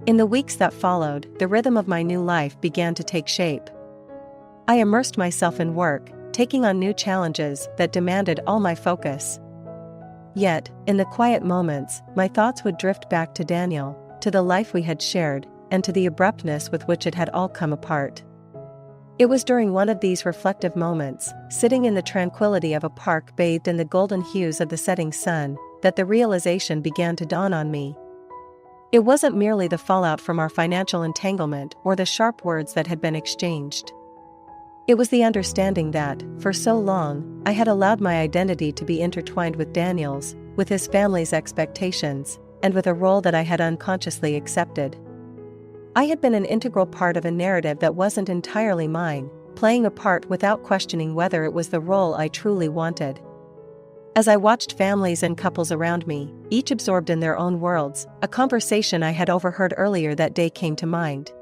In the weeks that followed, the rhythm of my new life began to take shape. I immersed myself in work, taking on new challenges that demanded all my focus. Yet, in the quiet moments, my thoughts would drift back to Daniel, to the life we had shared, and to the abruptness with which it had all come apart. It was during one of these reflective moments, sitting in the tranquility of a park bathed in the golden hues of the setting sun, that the realization began to dawn on me. It wasn't merely the fallout from our financial entanglement or the sharp words that had been exchanged. It was the understanding that, for so long, I had allowed my identity to be intertwined with Daniel's, with his family's expectations, and with a role that I had unconsciously accepted. I had been an integral part of a narrative that wasn't entirely mine, playing a part without questioning whether it was the role I truly wanted. As I watched families and couples around me, each absorbed in their own worlds, a conversation I had overheard earlier that day came to mind.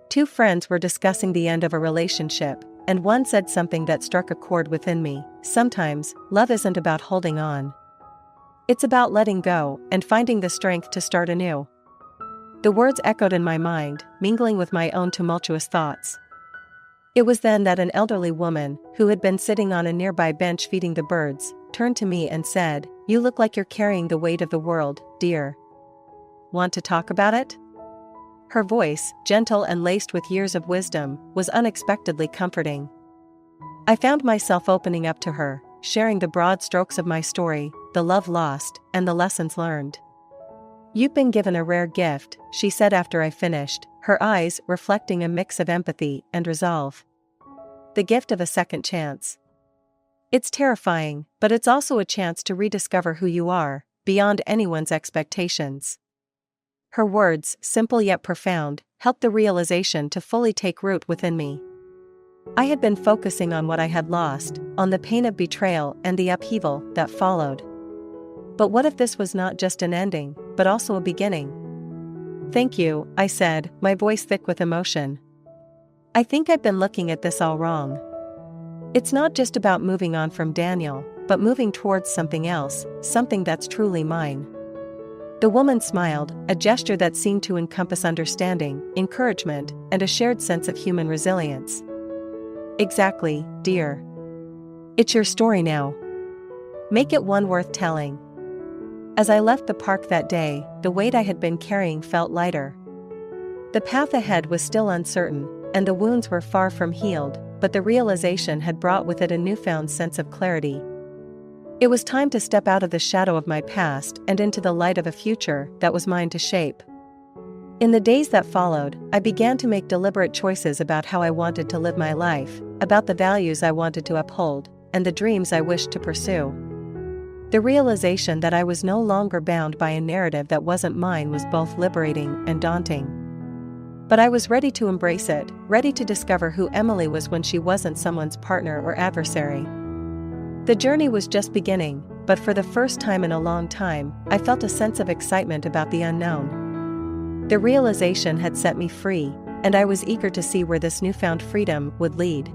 Two friends were discussing the end of a relationship, and one said something that struck a chord within me. "Sometimes, love isn't about holding on. It's about letting go and finding the strength to start anew." The words echoed in my mind, mingling with my own tumultuous thoughts. It was then that an elderly woman, who had been sitting on a nearby bench feeding the birds, turned to me and said, "You look like you're carrying the weight of the world, dear. Want to talk about it?" Her voice, gentle and laced with years of wisdom, was unexpectedly comforting. I found myself opening up to her, sharing the broad strokes of my story, the love lost, and the lessons learned. "You've been given a rare gift," she said after I finished, her eyes reflecting a mix of empathy and resolve. "The gift of a second chance. It's terrifying, but it's also a chance to rediscover who you are, beyond anyone's expectations." Her words, simple yet profound, helped the realization to fully take root within me. I had been focusing on what I had lost, on the pain of betrayal and the upheaval that followed. But what if this was not just an ending, but also a beginning? "Thank you," I said, my voice thick with emotion. "I think I've been looking at this all wrong. It's not just about moving on from Daniel, but moving towards something else, something that's truly mine." The woman smiled, a gesture that seemed to encompass understanding, encouragement, and a shared sense of human resilience. "Exactly, dear. It's your story now. Make it one worth telling." As I left the park that day, the weight I had been carrying felt lighter. The path ahead was still uncertain, and the wounds were far from healed, but the realization had brought with it a newfound sense of clarity. It was time to step out of the shadow of my past and into the light of a future that was mine to shape. In the days that followed, I began to make deliberate choices about how I wanted to live my life, about the values I wanted to uphold, and the dreams I wished to pursue. The realization that I was no longer bound by a narrative that wasn't mine was both liberating and daunting. But I was ready to embrace it, ready to discover who Emily was when she wasn't someone's partner or adversary. The journey was just beginning, but for the first time in a long time, I felt a sense of excitement about the unknown. The realization had set me free, and I was eager to see where this newfound freedom would lead.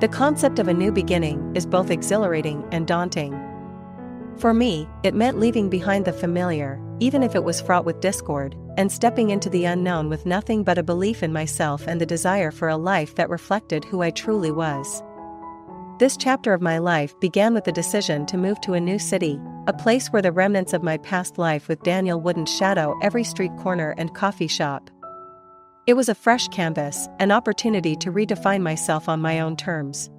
The concept of a new beginning is both exhilarating and daunting. For me, it meant leaving behind the familiar, even if it was fraught with discord, and stepping into the unknown with nothing but a belief in myself and the desire for a life that reflected who I truly was. This chapter of my life began with the decision to move to a new city, a place where the remnants of my past life with Daniel wouldn't shadow every street corner and coffee shop. It was a fresh canvas, an opportunity to redefine myself on my own terms.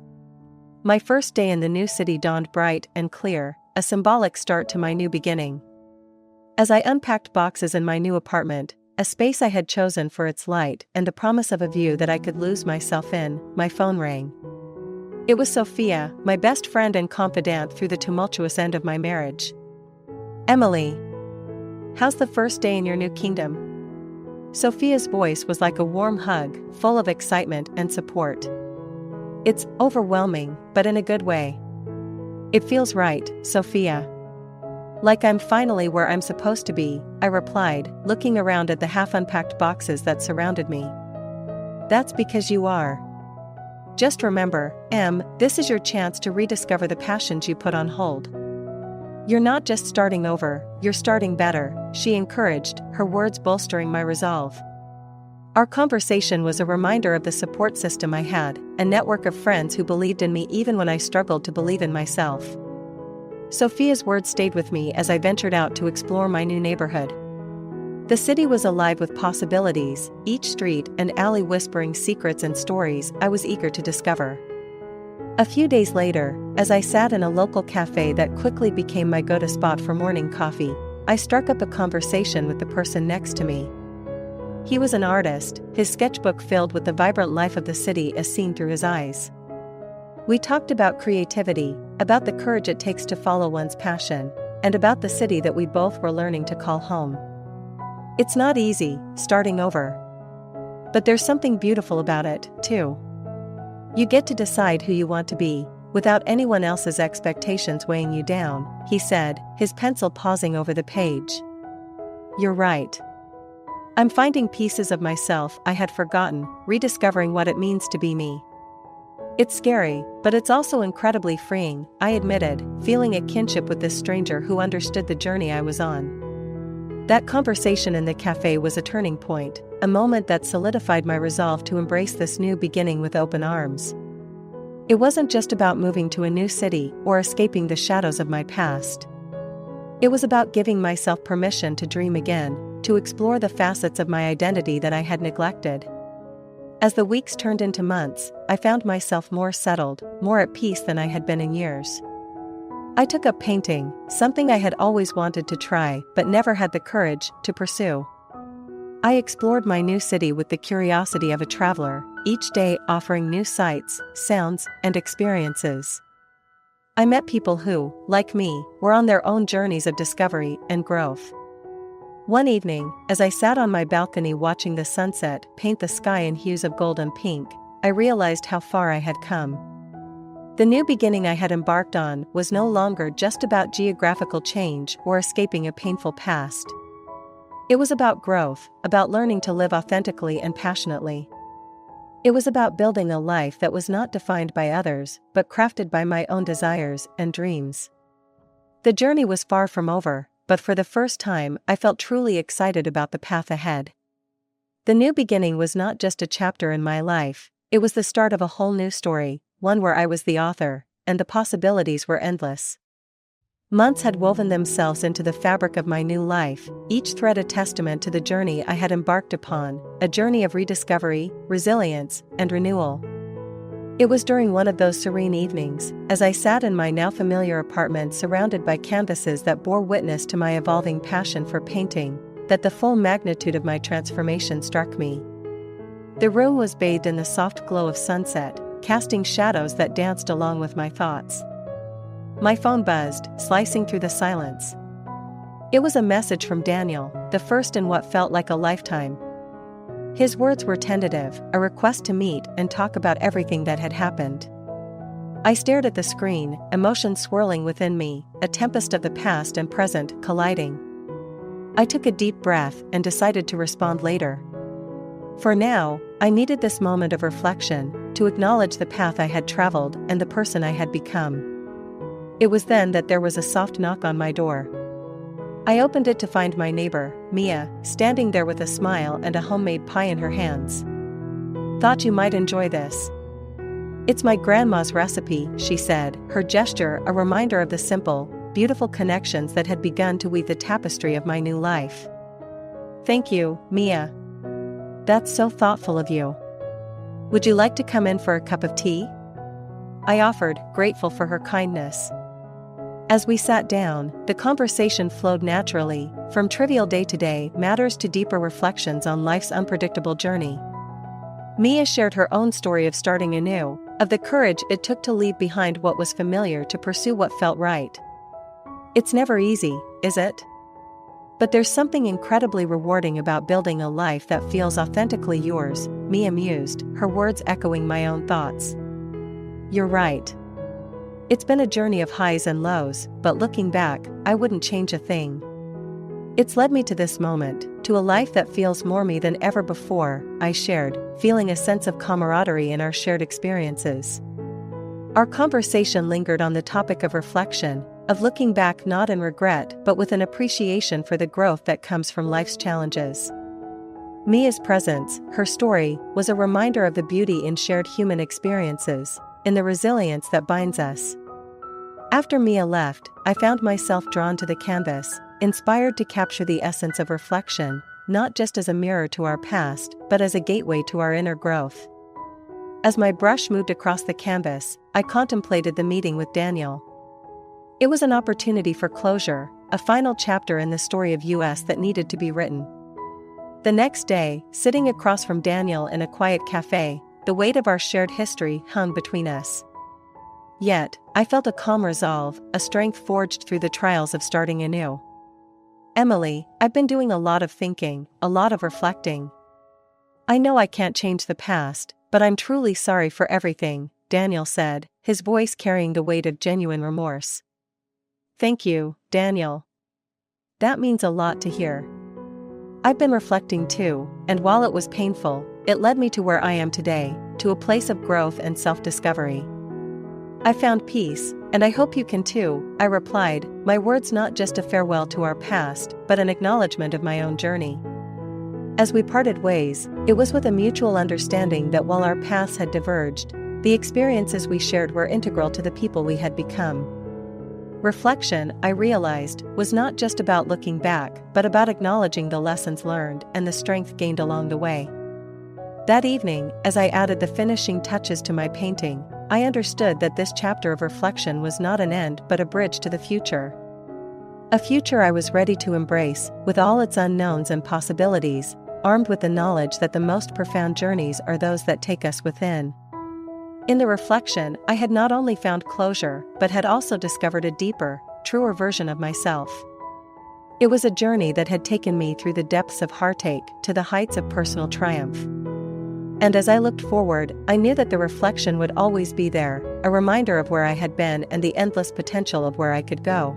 My first day in the new city dawned bright and clear, a symbolic start to my new beginning. As I unpacked boxes in my new apartment, a space I had chosen for its light and the promise of a view that I could lose myself in, my phone rang. It was Sophia, my best friend and confidant through the tumultuous end of my marriage. "Emily, how's the first day in your new kingdom?" Sophia's voice was like a warm hug, full of excitement and support. "It's overwhelming, but in a good way. It feels right, Sophia. Like I'm finally where I'm supposed to be," I replied, looking around at the half-unpacked boxes that surrounded me. "That's because you are. Just remember, Em, this is your chance to rediscover the passions you put on hold. You're not just starting over, you're starting better," she encouraged, her words bolstering my resolve. Our conversation was a reminder of the support system I had, a network of friends who believed in me even when I struggled to believe in myself. Sophia's words stayed with me as I ventured out to explore my new neighborhood. The city was alive with possibilities, each street and alley whispering secrets and stories I was eager to discover. A few days later, as I sat in a local cafe that quickly became my go-to spot for morning coffee, I struck up a conversation with the person next to me. He was an artist, his sketchbook filled with the vibrant life of the city as seen through his eyes. We talked about creativity, about the courage it takes to follow one's passion, and about the city that we both were learning to call home. It's not easy, starting over. But there's something beautiful about it, too. You get to decide who you want to be, without anyone else's expectations weighing you down, he said, his pencil pausing over the page. You're right. I'm finding pieces of myself I had forgotten, rediscovering what it means to be me. It's scary, but it's also incredibly freeing, I admitted, feeling a kinship with this stranger who understood the journey I was on. That conversation in the cafe was a turning point, a moment that solidified my resolve to embrace this new beginning with open arms. It wasn't just about moving to a new city or escaping the shadows of my past. It was about giving myself permission to dream again, to explore the facets of my identity that I had neglected. As the weeks turned into months, I found myself more settled, more at peace than I had been in years. I took up painting, something I had always wanted to try but never had the courage to pursue. I explored my new city with the curiosity of a traveler, each day offering new sights, sounds, and experiences. I met people who, like me, were on their own journeys of discovery and growth. One evening, as I sat on my balcony watching the sunset paint the sky in hues of gold and pink, I realized how far I had come. The new beginning I had embarked on was no longer just about geographical change or escaping a painful past. It was about growth, about learning to live authentically and passionately. It was about building a life that was not defined by others, but crafted by my own desires and dreams. The journey was far from over, but for the first time I felt truly excited about the path ahead. The new beginning was not just a chapter in my life, it was the start of a whole new story, one where I was the author, and the possibilities were endless. Months had woven themselves into the fabric of my new life, each thread a testament to the journey I had embarked upon, a journey of rediscovery, resilience, and renewal. It was during one of those serene evenings, as I sat in my now familiar apartment surrounded by canvases that bore witness to my evolving passion for painting, that the full magnitude of my transformation struck me. The room was bathed in the soft glow of sunset, casting shadows that danced along with my thoughts. My phone buzzed, slicing through the silence. It was a message from Daniel, the first in what felt like a lifetime. His words were tentative, a request to meet and talk about everything that had happened. I stared at the screen, emotions swirling within me, a tempest of the past and present colliding. I took a deep breath and decided to respond later. For now, I needed this moment of reflection, to acknowledge the path I had traveled and the person I had become. It was then that there was a soft knock on my door. I opened it to find my neighbor, Mia, standing there with a smile and a homemade pie in her hands. "Thought you might enjoy this. It's my grandma's recipe," she said, her gesture a reminder of the simple, beautiful connections that had begun to weave the tapestry of my new life. "Thank you, Mia. That's so thoughtful of you. Would you like to come in for a cup of tea?" I offered, grateful for her kindness. As we sat down, the conversation flowed naturally, from trivial day-to-day matters to deeper reflections on life's unpredictable journey. Mia shared her own story of starting anew, of the courage it took to leave behind what was familiar to pursue what felt right. It's never easy, is it? But there's something incredibly rewarding about building a life that feels authentically yours, Mia mused, her words echoing my own thoughts. You're right. It's been a journey of highs and lows, but looking back, I wouldn't change a thing. It's led me to this moment, to a life that feels more me than ever before, I shared, feeling a sense of camaraderie in our shared experiences. Our conversation lingered on the topic of reflection, of looking back not in regret but with an appreciation for the growth that comes from life's challenges. Mia's presence, her story, was a reminder of the beauty in shared human experiences, in the resilience that binds us. After Mia left, I found myself drawn to the canvas, inspired to capture the essence of reflection, not just as a mirror to our past, but as a gateway to our inner growth. As my brush moved across the canvas, I contemplated the meeting with Daniel. It was an opportunity for closure, a final chapter in the story of us that needed to be written. The next day, sitting across from Daniel in a quiet cafe, the weight of our shared history hung between us. Yet, I felt a calm resolve, a strength forged through the trials of starting anew. "Emily, I've been doing a lot of thinking, a lot of reflecting. I know I can't change the past, but I'm truly sorry for everything," Daniel said, his voice carrying the weight of genuine remorse. "Thank you, Daniel. That means a lot to hear. I've been reflecting too, and while it was painful, it led me to where I am today, to a place of growth and self-discovery. I found peace, and I hope you can too," I replied, my words not just a farewell to our past, but an acknowledgement of my own journey. As we parted ways, it was with a mutual understanding that while our paths had diverged, the experiences we shared were integral to the people we had become. Reflection, I realized, was not just about looking back, but about acknowledging the lessons learned and the strength gained along the way. That evening, as I added the finishing touches to my painting, I understood that this chapter of reflection was not an end but a bridge to the future. A future I was ready to embrace, with all its unknowns and possibilities, armed with the knowledge that the most profound journeys are those that take us within. In the reflection, I had not only found closure, but had also discovered a deeper, truer version of myself. It was a journey that had taken me through the depths of heartache to the heights of personal triumph. And as I looked forward, I knew that the reflection would always be there, a reminder of where I had been and the endless potential of where I could go.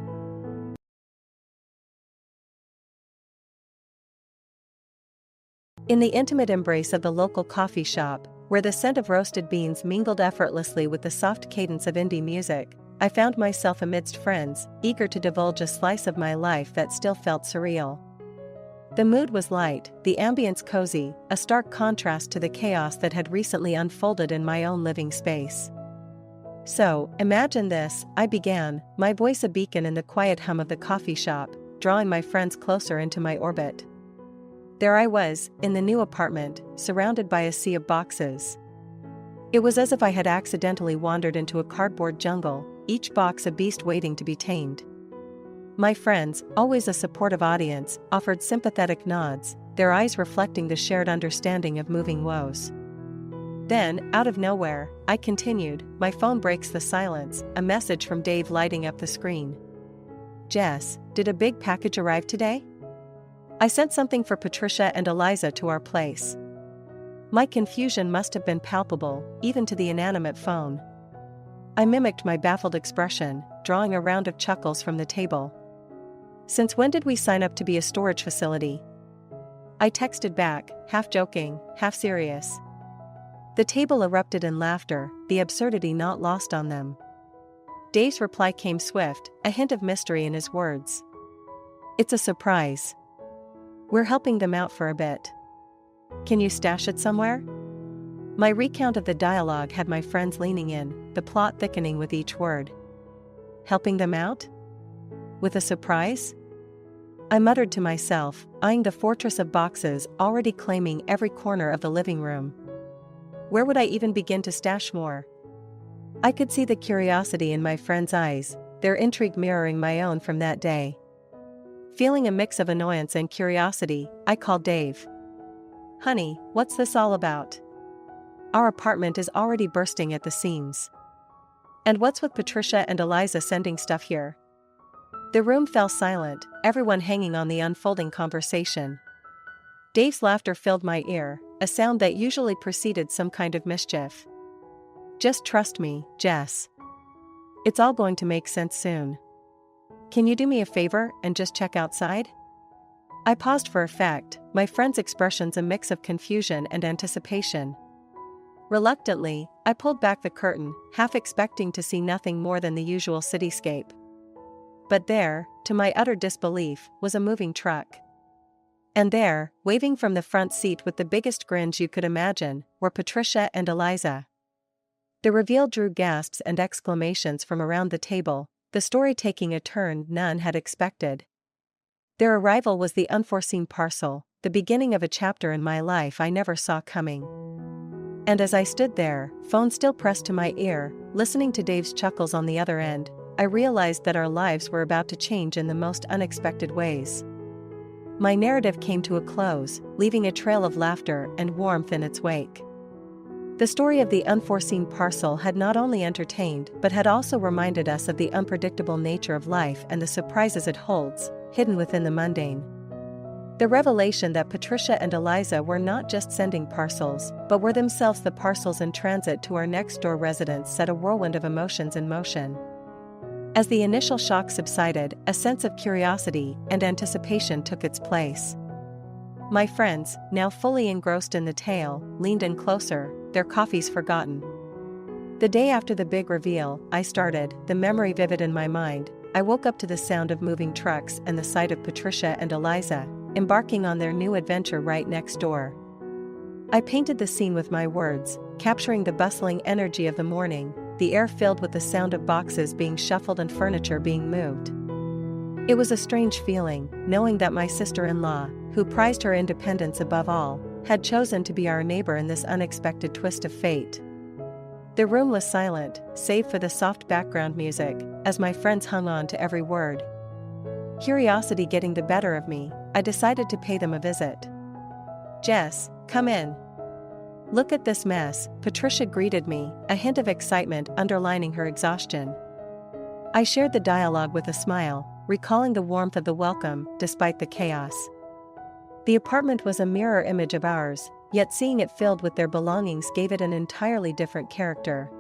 In the intimate embrace of the local coffee shop, where the scent of roasted beans mingled effortlessly with the soft cadence of indie music, I found myself amidst friends, eager to divulge a slice of my life that still felt surreal. The mood was light, the ambience cozy, a stark contrast to the chaos that had recently unfolded in my own living space. So, imagine this, I began, my voice a beacon in the quiet hum of the coffee shop, drawing my friends closer into my orbit. There I was, in the new apartment, surrounded by a sea of boxes. It was as if I had accidentally wandered into a cardboard jungle, each box a beast waiting to be tamed. My friends, always a supportive audience, offered sympathetic nods, their eyes reflecting the shared understanding of moving woes. Then, out of nowhere, I continued, my phone breaks the silence, a message from Dave lighting up the screen. "Jess, did a big package arrive today? I sent something for Patricia and Eliza to our place." My confusion must have been palpable, even to the inanimate phone. I mimicked my baffled expression, drawing a round of chuckles from the table. "Since when did we sign up to be a storage facility?" I texted back, half joking, half serious. The table erupted in laughter, the absurdity not lost on them. Dave's reply came swift, a hint of mystery in his words. "It's a surprise. We're helping them out for a bit. Can you stash it somewhere?" My recount of the dialogue had my friends leaning in, the plot thickening with each word. Helping them out? With a surprise? I muttered to myself, eyeing the fortress of boxes already claiming every corner of the living room. Where would I even begin to stash more? I could see the curiosity in my friends' eyes, their intrigue mirroring my own from that day. Feeling a mix of annoyance and curiosity, I called Dave. "Honey, what's this all about? Our apartment is already bursting at the seams. And what's with Patricia and Eliza sending stuff here?" The room fell silent, everyone hanging on the unfolding conversation. Dave's laughter filled my ear, a sound that usually preceded some kind of mischief. "Just trust me, Jess. It's all going to make sense soon. Can you do me a favor and just check outside?" I paused for effect, my friend's expressions a mix of confusion and anticipation. Reluctantly, I pulled back the curtain, half expecting to see nothing more than the usual cityscape. But there, to my utter disbelief, was a moving truck. And there, waving from the front seat with the biggest grins you could imagine, were Patricia and Eliza. The reveal drew gasps and exclamations from around the table, the story taking a turn none had expected. Their arrival was the unforeseen parcel, the beginning of a chapter in my life I never saw coming. And as I stood there, phone still pressed to my ear, listening to Dave's chuckles on the other end, I realized that our lives were about to change in the most unexpected ways. My narrative came to a close, leaving a trail of laughter and warmth in its wake. The story of the unforeseen parcel had not only entertained but had also reminded us of the unpredictable nature of life and the surprises it holds, hidden within the mundane. The revelation that Patricia and Eliza were not just sending parcels, but were themselves the parcels in transit to our next-door residence set a whirlwind of emotions in motion. As the initial shock subsided, a sense of curiosity and anticipation took its place. My friends, now fully engrossed in the tale, leaned in closer, their coffees forgotten. The day after the big reveal, I started, the memory vivid in my mind. I woke up to the sound of moving trucks and the sight of Patricia and Eliza, embarking on their new adventure right next door. I painted the scene with my words, capturing the bustling energy of the morning, the air filled with the sound of boxes being shuffled and furniture being moved. It was a strange feeling, knowing that my sister-in-law, who prized her independence above all, had chosen to be our neighbor in this unexpected twist of fate. The room was silent, save for the soft background music, as my friends hung on to every word. Curiosity getting the better of me, I decided to pay them a visit. "Jess, come in. Look at this mess," Patricia greeted me, a hint of excitement underlining her exhaustion. I shared the dialogue with a smile, recalling the warmth of the welcome, despite the chaos. The apartment was a mirror image of ours, yet seeing it filled with their belongings gave it an entirely different character.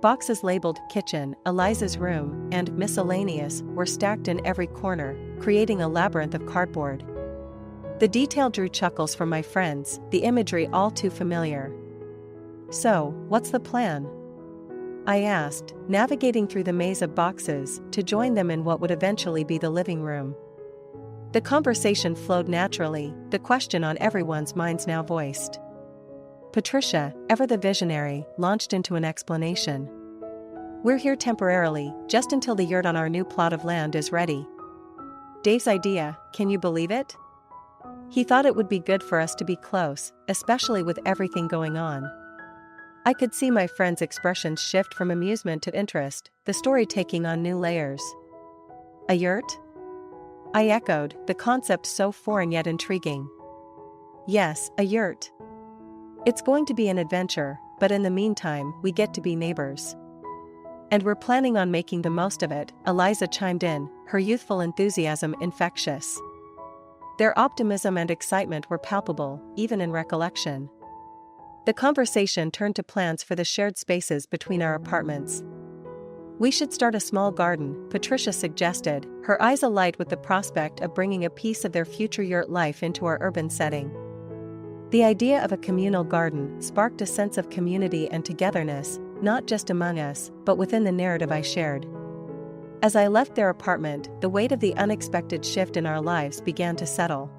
Boxes labeled "Kitchen," "Eliza's room," and "Miscellaneous" were stacked in every corner, creating a labyrinth of cardboard. The detail drew chuckles from my friends, the imagery all too familiar. "So, what's the plan?" I asked, navigating through the maze of boxes to join them in what would eventually be the living room. The conversation flowed naturally, the question on everyone's minds now voiced. Patricia, ever the visionary, launched into an explanation. "We're here temporarily, just until the yurt on our new plot of land is ready." Dave's idea, can you believe it? He thought it would be good for us to be close, especially with everything going on. I could see my friends' expressions shift from amusement to interest, the story taking on new layers. "A yurt?" I echoed, the concept so foreign yet intriguing. "Yes, a yurt. It's going to be an adventure, but in the meantime, we get to be neighbors. And we're planning on making the most of it," Eliza chimed in, her youthful enthusiasm infectious. Their optimism and excitement were palpable, even in recollection. The conversation turned to plans for the shared spaces between our apartments. "We should start a small garden," Patricia suggested, her eyes alight with the prospect of bringing a piece of their future yurt life into our urban setting. The idea of a communal garden sparked a sense of community and togetherness, not just among us, but within the narrative I shared. As I left their apartment, the weight of the unexpected shift in our lives began to settle.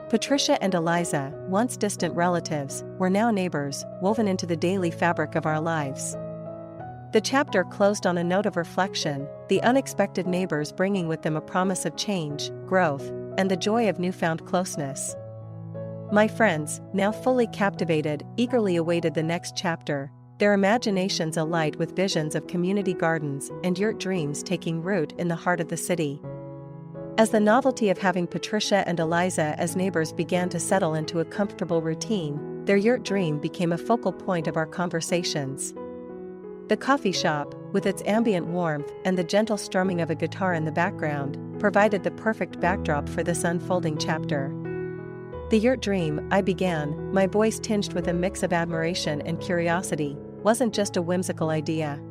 Patricia and Eliza, once distant relatives, were now neighbors, woven into the daily fabric of our lives. The chapter closed on a note of reflection, the unexpected neighbors bringing with them a promise of change, growth, and the joy of newfound closeness. My friends, now fully captivated, eagerly awaited the next chapter, their imaginations alight with visions of community gardens and yurt dreams taking root in the heart of the city. As the novelty of having Patricia and Eliza as neighbors began to settle into a comfortable routine, their yurt dream became a focal point of our conversations. The coffee shop, with its ambient warmth and the gentle strumming of a guitar in the background, provided the perfect backdrop for this unfolding chapter. "The yurt dream," I began, my voice tinged with a mix of admiration and curiosity, wasn't just a whimsical idea.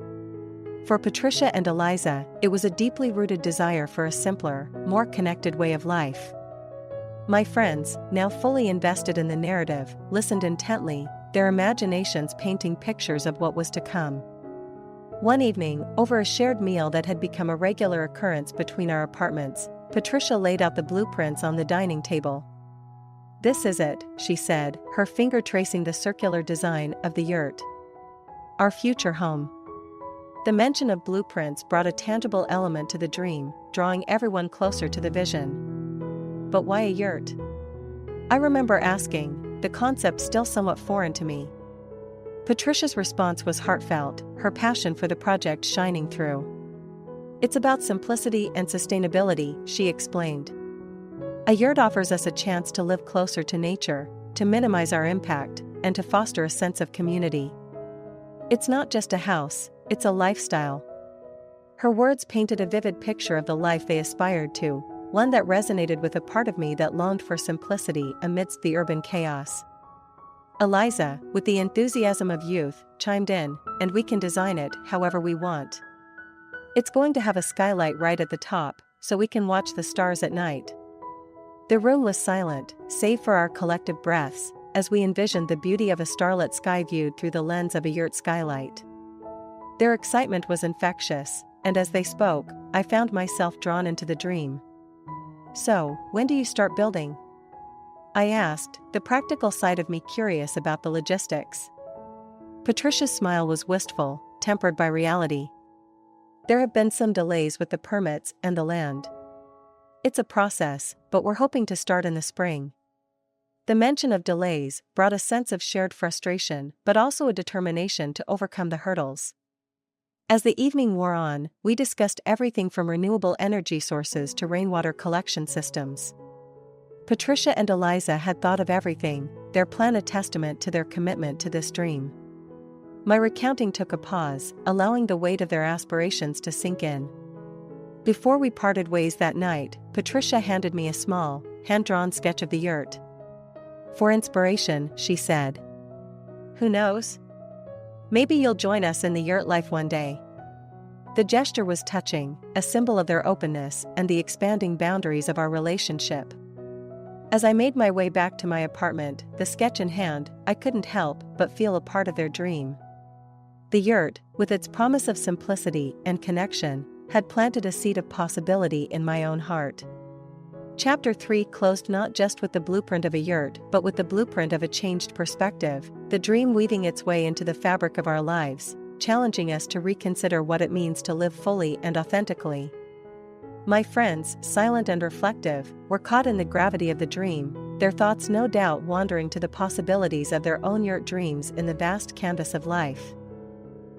For Patricia and Eliza, it was a deeply rooted desire for a simpler, more connected way of life. My friends, now fully invested in the narrative, listened intently, their imaginations painting pictures of what was to come. One evening, over a shared meal that had become a regular occurrence between our apartments, Patricia laid out the blueprints on the dining table. "This is it," she said, her finger tracing the circular design of the yurt. "Our future home." The mention of blueprints brought a tangible element to the dream, drawing everyone closer to the vision. "But why a yurt?" I remember asking, the concept still somewhat foreign to me. Patricia's response was heartfelt, her passion for the project shining through. "It's about simplicity and sustainability," she explained. "A yurt offers us a chance to live closer to nature, to minimize our impact, and to foster a sense of community. It's not just a house, it's a lifestyle." Her words painted a vivid picture of the life they aspired to, one that resonated with a part of me that longed for simplicity amidst the urban chaos. Eliza, with the enthusiasm of youth, chimed in, "And we can design it however we want. It's going to have a skylight right at the top, so we can watch the stars at night." The room was silent, save for our collective breaths, as we envisioned the beauty of a starlit sky viewed through the lens of a yurt skylight. Their excitement was infectious, and as they spoke, I found myself drawn into the dream. "So, when do you start building?" I asked, the practical side of me curious about the logistics. Patricia's smile was wistful, tempered by reality. "There have been some delays with the permits and the land. It's a process, but we're hoping to start in the spring." The mention of delays brought a sense of shared frustration but also a determination to overcome the hurdles. As the evening wore on, we discussed everything from renewable energy sources to rainwater collection systems. Patricia and Eliza had thought of everything, their plan a testament to their commitment to this dream. My recounting took a pause, allowing the weight of their aspirations to sink in. Before we parted ways that night, Patricia handed me a small, hand-drawn sketch of the yurt. "For inspiration," she said. "Who knows? Maybe you'll join us in the yurt life one day." The gesture was touching, a symbol of their openness and the expanding boundaries of our relationship. As I made my way back to my apartment, the sketch in hand, I couldn't help but feel a part of their dream. The yurt, with its promise of simplicity and connection, had planted a seed of possibility in my own heart. Chapter 3 closed not just with the blueprint of a yurt but with the blueprint of a changed perspective, the dream weaving its way into the fabric of our lives, challenging us to reconsider what it means to live fully and authentically. My friends, silent and reflective, were caught in the gravity of the dream, their thoughts no doubt wandering to the possibilities of their own yurt dreams in the vast canvas of life.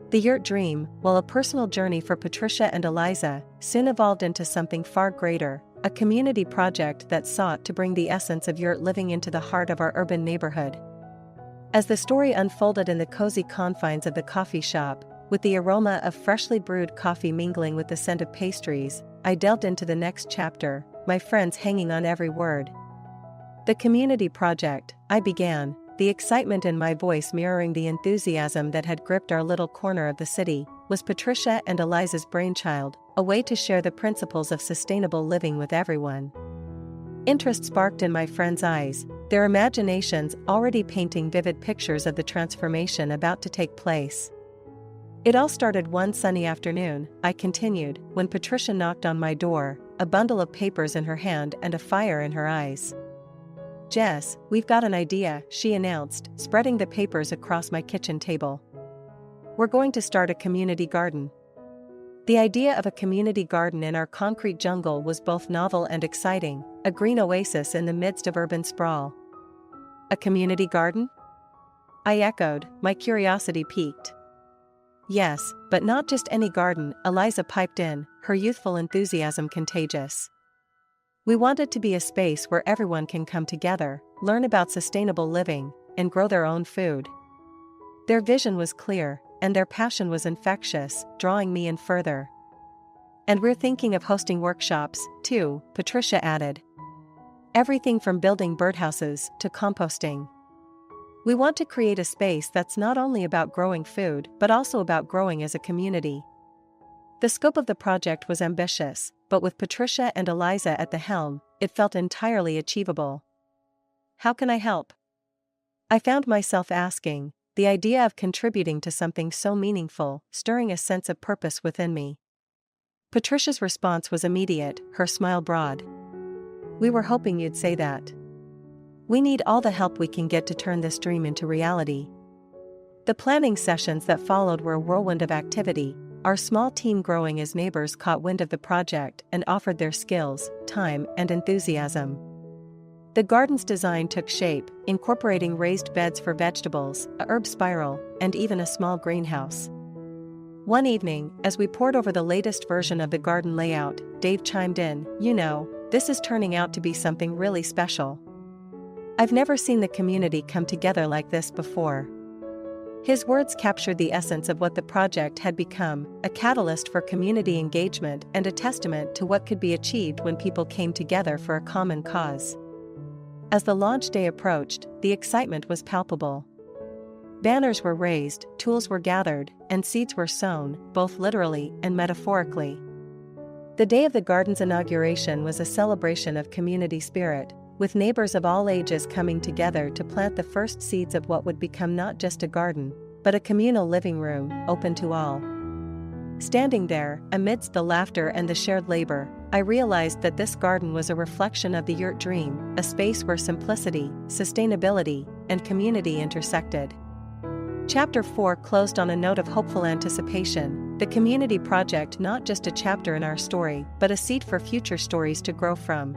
The yurt dream, while a personal journey for Patricia and Eliza, soon evolved into something far greater, a community project that sought to bring the essence of yurt living into the heart of our urban neighborhood. As the story unfolded in the cozy confines of the coffee shop, with the aroma of freshly brewed coffee mingling with the scent of pastries, I delved into the next chapter, my friends hanging on every word. "The community project," I began, the excitement in my voice mirroring the enthusiasm that had gripped our little corner of the city, was Patricia and Eliza's brainchild, a way to share the principles of sustainable living with everyone. Interest sparked in my friends' eyes, their imaginations already painting vivid pictures of the transformation about to take place. "It all started one sunny afternoon," I continued, "when Patricia knocked on my door, a bundle of papers in her hand and a fire in her eyes. "Jess, we've got an idea," she announced, spreading the papers across my kitchen table. "We're going to start a community garden." The idea of a community garden in our concrete jungle was both novel and exciting, a green oasis in the midst of urban sprawl. "A community garden?" I echoed, my curiosity piqued. "Yes, but not just any garden," Eliza piped in, her youthful enthusiasm contagious. "We want it to be a space where everyone can come together, learn about sustainable living, and grow their own food." Their vision was clear, and their passion was infectious, drawing me in further. "And we're thinking of hosting workshops, too," Patricia added. "Everything from building birdhouses to composting. We want to create a space that's not only about growing food but also about growing as a community." The scope of the project was ambitious, but with Patricia and Eliza at the helm, it felt entirely achievable. "How can I help?" I found myself asking, the idea of contributing to something so meaningful, stirring a sense of purpose within me. Patricia's response was immediate, her smile broad. "We were hoping you'd say that. We need all the help we can get to turn this dream into reality." The planning sessions that followed were a whirlwind of activity, our small team growing as neighbors caught wind of the project and offered their skills, time, and enthusiasm. The garden's design took shape, incorporating raised beds for vegetables, a herb spiral, and even a small greenhouse. One evening, as we pored over the latest version of the garden layout, Dave chimed in, "You know, this is turning out to be something really special. I've never seen the community come together like this before." His words captured the essence of what the project had become, a catalyst for community engagement and a testament to what could be achieved when people came together for a common cause. As the launch day approached, the excitement was palpable. Banners were raised, tools were gathered, and seeds were sown, both literally and metaphorically. The day of the garden's inauguration was a celebration of community spirit, with neighbors of all ages coming together to plant the first seeds of what would become not just a garden, but a communal living room, open to all. Standing there, amidst the laughter and the shared labor, I realized that this garden was a reflection of the yurt dream, a space where simplicity, sustainability, and community intersected. Chapter 4 closed on a note of hopeful anticipation, the community project not just a chapter in our story, but a seed for future stories to grow from.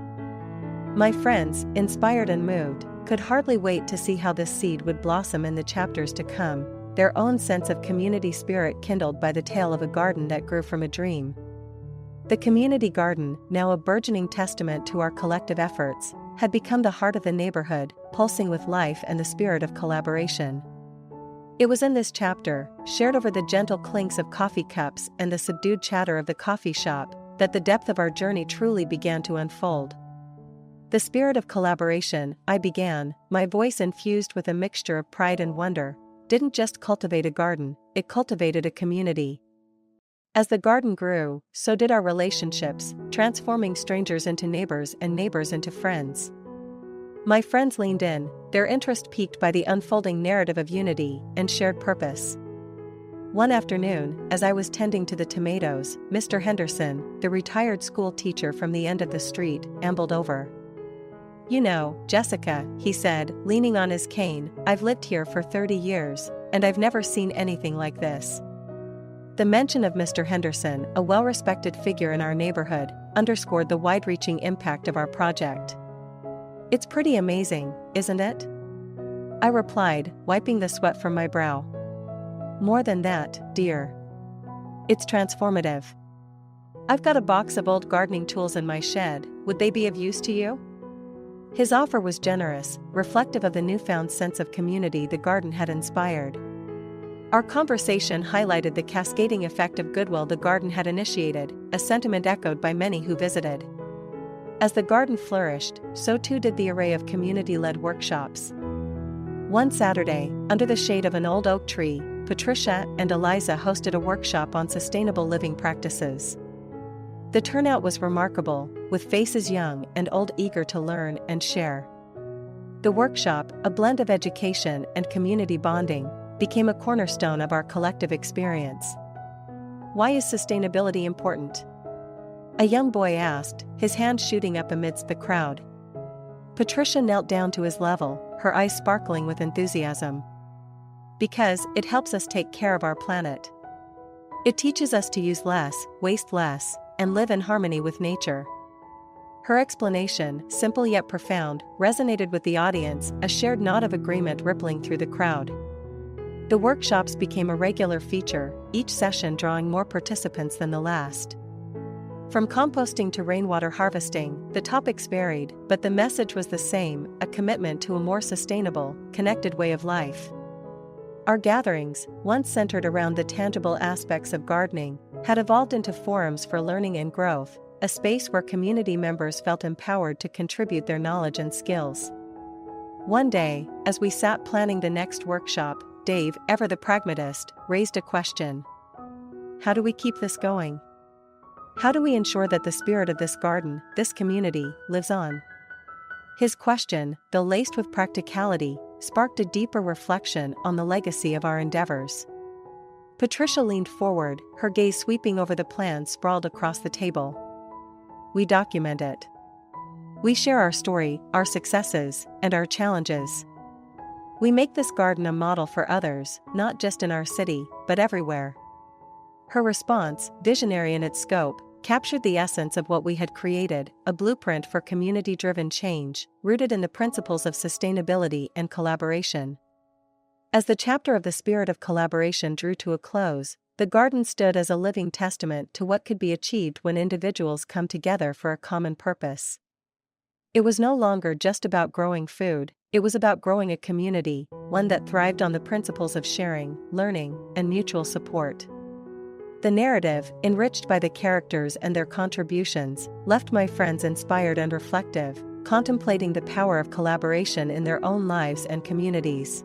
My friends, inspired and moved, could hardly wait to see how this seed would blossom in the chapters to come, their own sense of community spirit kindled by the tale of a garden that grew from a dream. The community garden, now a burgeoning testament to our collective efforts, had become the heart of the neighborhood, pulsing with life and the spirit of collaboration. It was in this chapter, shared over the gentle clinks of coffee cups and the subdued chatter of the coffee shop, that the depth of our journey truly began to unfold. The spirit of collaboration, I began, my voice infused with a mixture of pride and wonder, didn't just cultivate a garden, it cultivated a community. As the garden grew, so did our relationships, transforming strangers into neighbors and neighbors into friends. My friends leaned in, their interest piqued by the unfolding narrative of unity and shared purpose. One afternoon, as I was tending to the tomatoes, Mr. Henderson, the retired school teacher from the end of the street, ambled over. "You know, Jessica," he said, leaning on his cane, "I've lived here for 30 years, and I've never seen anything like this." The mention of Mr. Henderson, a well-respected figure in our neighborhood, underscored the wide-reaching impact of our project. "It's pretty amazing, isn't it?" I replied, wiping the sweat from my brow. "More than that, dear. It's transformative. I've got a box of old gardening tools in my shed, would they be of use to you?" His offer was generous, reflective of the newfound sense of community the garden had inspired. Our conversation highlighted the cascading effect of goodwill the garden had initiated, a sentiment echoed by many who visited. As the garden flourished, so too did the array of community-led workshops. One Saturday, under the shade of an old oak tree, Patricia and Eliza hosted a workshop on sustainable living practices. The turnout was remarkable, with faces young and old eager to learn and share. The workshop, a blend of education and community bonding, became a cornerstone of our collective experience. "Why is sustainability important?" a young boy asked, his hand shooting up amidst the crowd. Patricia knelt down to his level, her eyes sparkling with enthusiasm. "Because it helps us take care of our planet. It teaches us to use less, waste less, and live in harmony with nature." Her explanation, simple yet profound, resonated with the audience, a shared nod of agreement rippling through the crowd. The workshops became a regular feature, each session drawing more participants than the last. From composting to rainwater harvesting, the topics varied, but the message was the same, a commitment to a more sustainable, connected way of life. Our gatherings, once centered around the tangible aspects of gardening, had evolved into forums for learning and growth, a space where community members felt empowered to contribute their knowledge and skills. One day, as we sat planning the next workshop, Dave, ever the pragmatist, raised a question. "How do we keep this going? How do we ensure that the spirit of this garden, this community, lives on?" His question, though laced with practicality, sparked a deeper reflection on the legacy of our endeavors. Patricia leaned forward, her gaze sweeping over the plans sprawled across the table. "We document it. We share our story, our successes, and our challenges. We make this garden a model for others, not just in our city, but everywhere." Her response, visionary in its scope, captured the essence of what we had created, a blueprint for community-driven change, rooted in the principles of sustainability and collaboration. As the chapter of the spirit of collaboration drew to a close, the garden stood as a living testament to what could be achieved when individuals come together for a common purpose. It was no longer just about growing food, it was about growing a community, one that thrived on the principles of sharing, learning, and mutual support. The narrative, enriched by the characters and their contributions, left my friends inspired and reflective, contemplating the power of collaboration in their own lives and communities.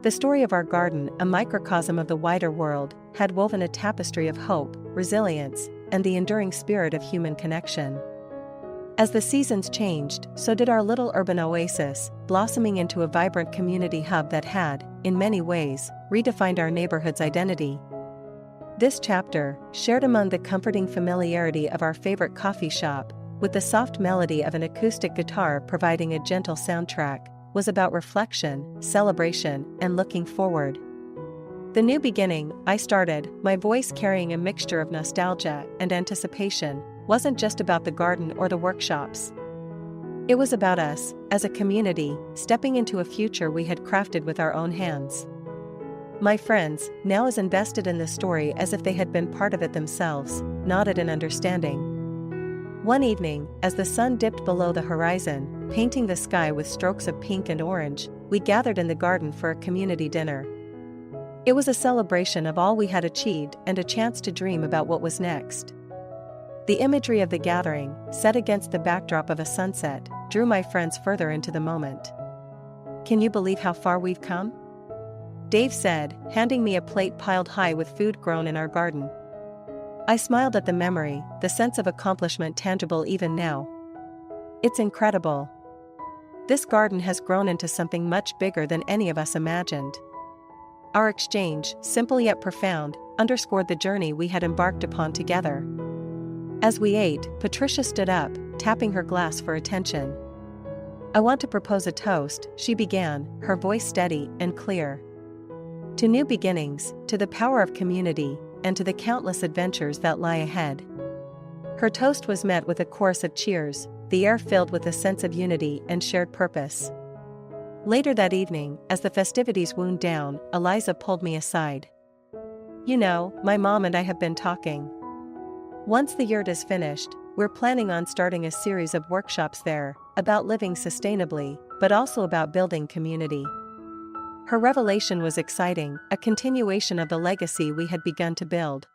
The story of our garden, a microcosm of the wider world, had woven a tapestry of hope, resilience, and the enduring spirit of human connection. As the seasons changed, so did our little urban oasis, blossoming into a vibrant community hub that had, in many ways, redefined our neighborhood's identity. This chapter, shared among the comforting familiarity of our favorite coffee shop, with the soft melody of an acoustic guitar providing a gentle soundtrack, was about reflection, celebration, and looking forward. The new beginning, I started, my voice carrying a mixture of nostalgia and anticipation, wasn't just about the garden or the workshops. It was about us, as a community, stepping into a future we had crafted with our own hands. My friends, now as invested in the story as if they had been part of it themselves, nodded in understanding. One evening, as the sun dipped below the horizon, painting the sky with strokes of pink and orange, we gathered in the garden for a community dinner. It was a celebration of all we had achieved and a chance to dream about what was next. The imagery of the gathering, set against the backdrop of a sunset, drew my friends further into the moment. "Can you believe how far we've come?" Dave said, handing me a plate piled high with food grown in our garden. I smiled at the memory, the sense of accomplishment tangible even now. "It's incredible. This garden has grown into something much bigger than any of us imagined." Our exchange, simple yet profound, underscored the journey we had embarked upon together. As we ate, Patricia stood up, tapping her glass for attention. "I want to propose a toast," she began, her voice steady and clear. "To new beginnings, to the power of community, and to the countless adventures that lie ahead." Her toast was met with a chorus of cheers, the air filled with a sense of unity and shared purpose. Later that evening, as the festivities wound down, Eliza pulled me aside. "You know, my mom and I have been talking. Once the yurt is finished, we're planning on starting a series of workshops there, about living sustainably, but also about building community." Her revelation was exciting, a continuation of the legacy we had begun to build.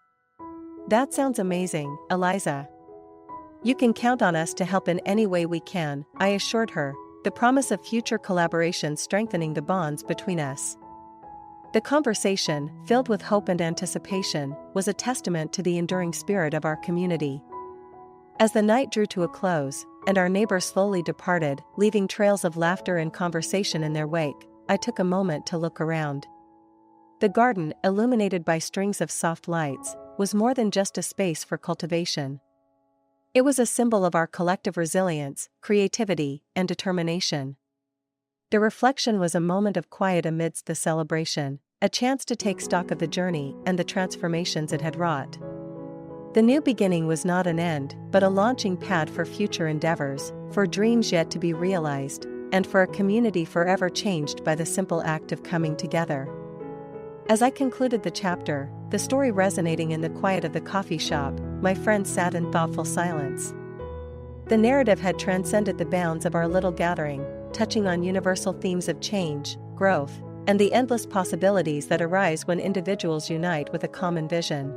"That sounds amazing, Eliza. You can count on us to help in any way we can," I assured her, the promise of future collaboration strengthening the bonds between us. The conversation, filled with hope and anticipation, was a testament to the enduring spirit of our community. As the night drew to a close, and our neighbors slowly departed, leaving trails of laughter and conversation in their wake, I took a moment to look around. The garden, illuminated by strings of soft lights, was more than just a space for cultivation. It was a symbol of our collective resilience, creativity, and determination. The reflection was a moment of quiet amidst the celebration, a chance to take stock of the journey and the transformations it had wrought. The new beginning was not an end, but a launching pad for future endeavors, for dreams yet to be realized, and for a community forever changed by the simple act of coming together. As I concluded the chapter, the story resonating in the quiet of the coffee shop, my friends sat in thoughtful silence. The narrative had transcended the bounds of our little gathering, touching on universal themes of change, growth, and the endless possibilities that arise when individuals unite with a common vision.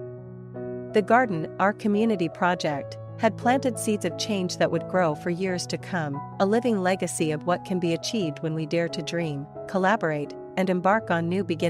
The garden, our community project, had planted seeds of change that would grow for years to come, a living legacy of what can be achieved when we dare to dream, collaborate, and embark on new beginnings.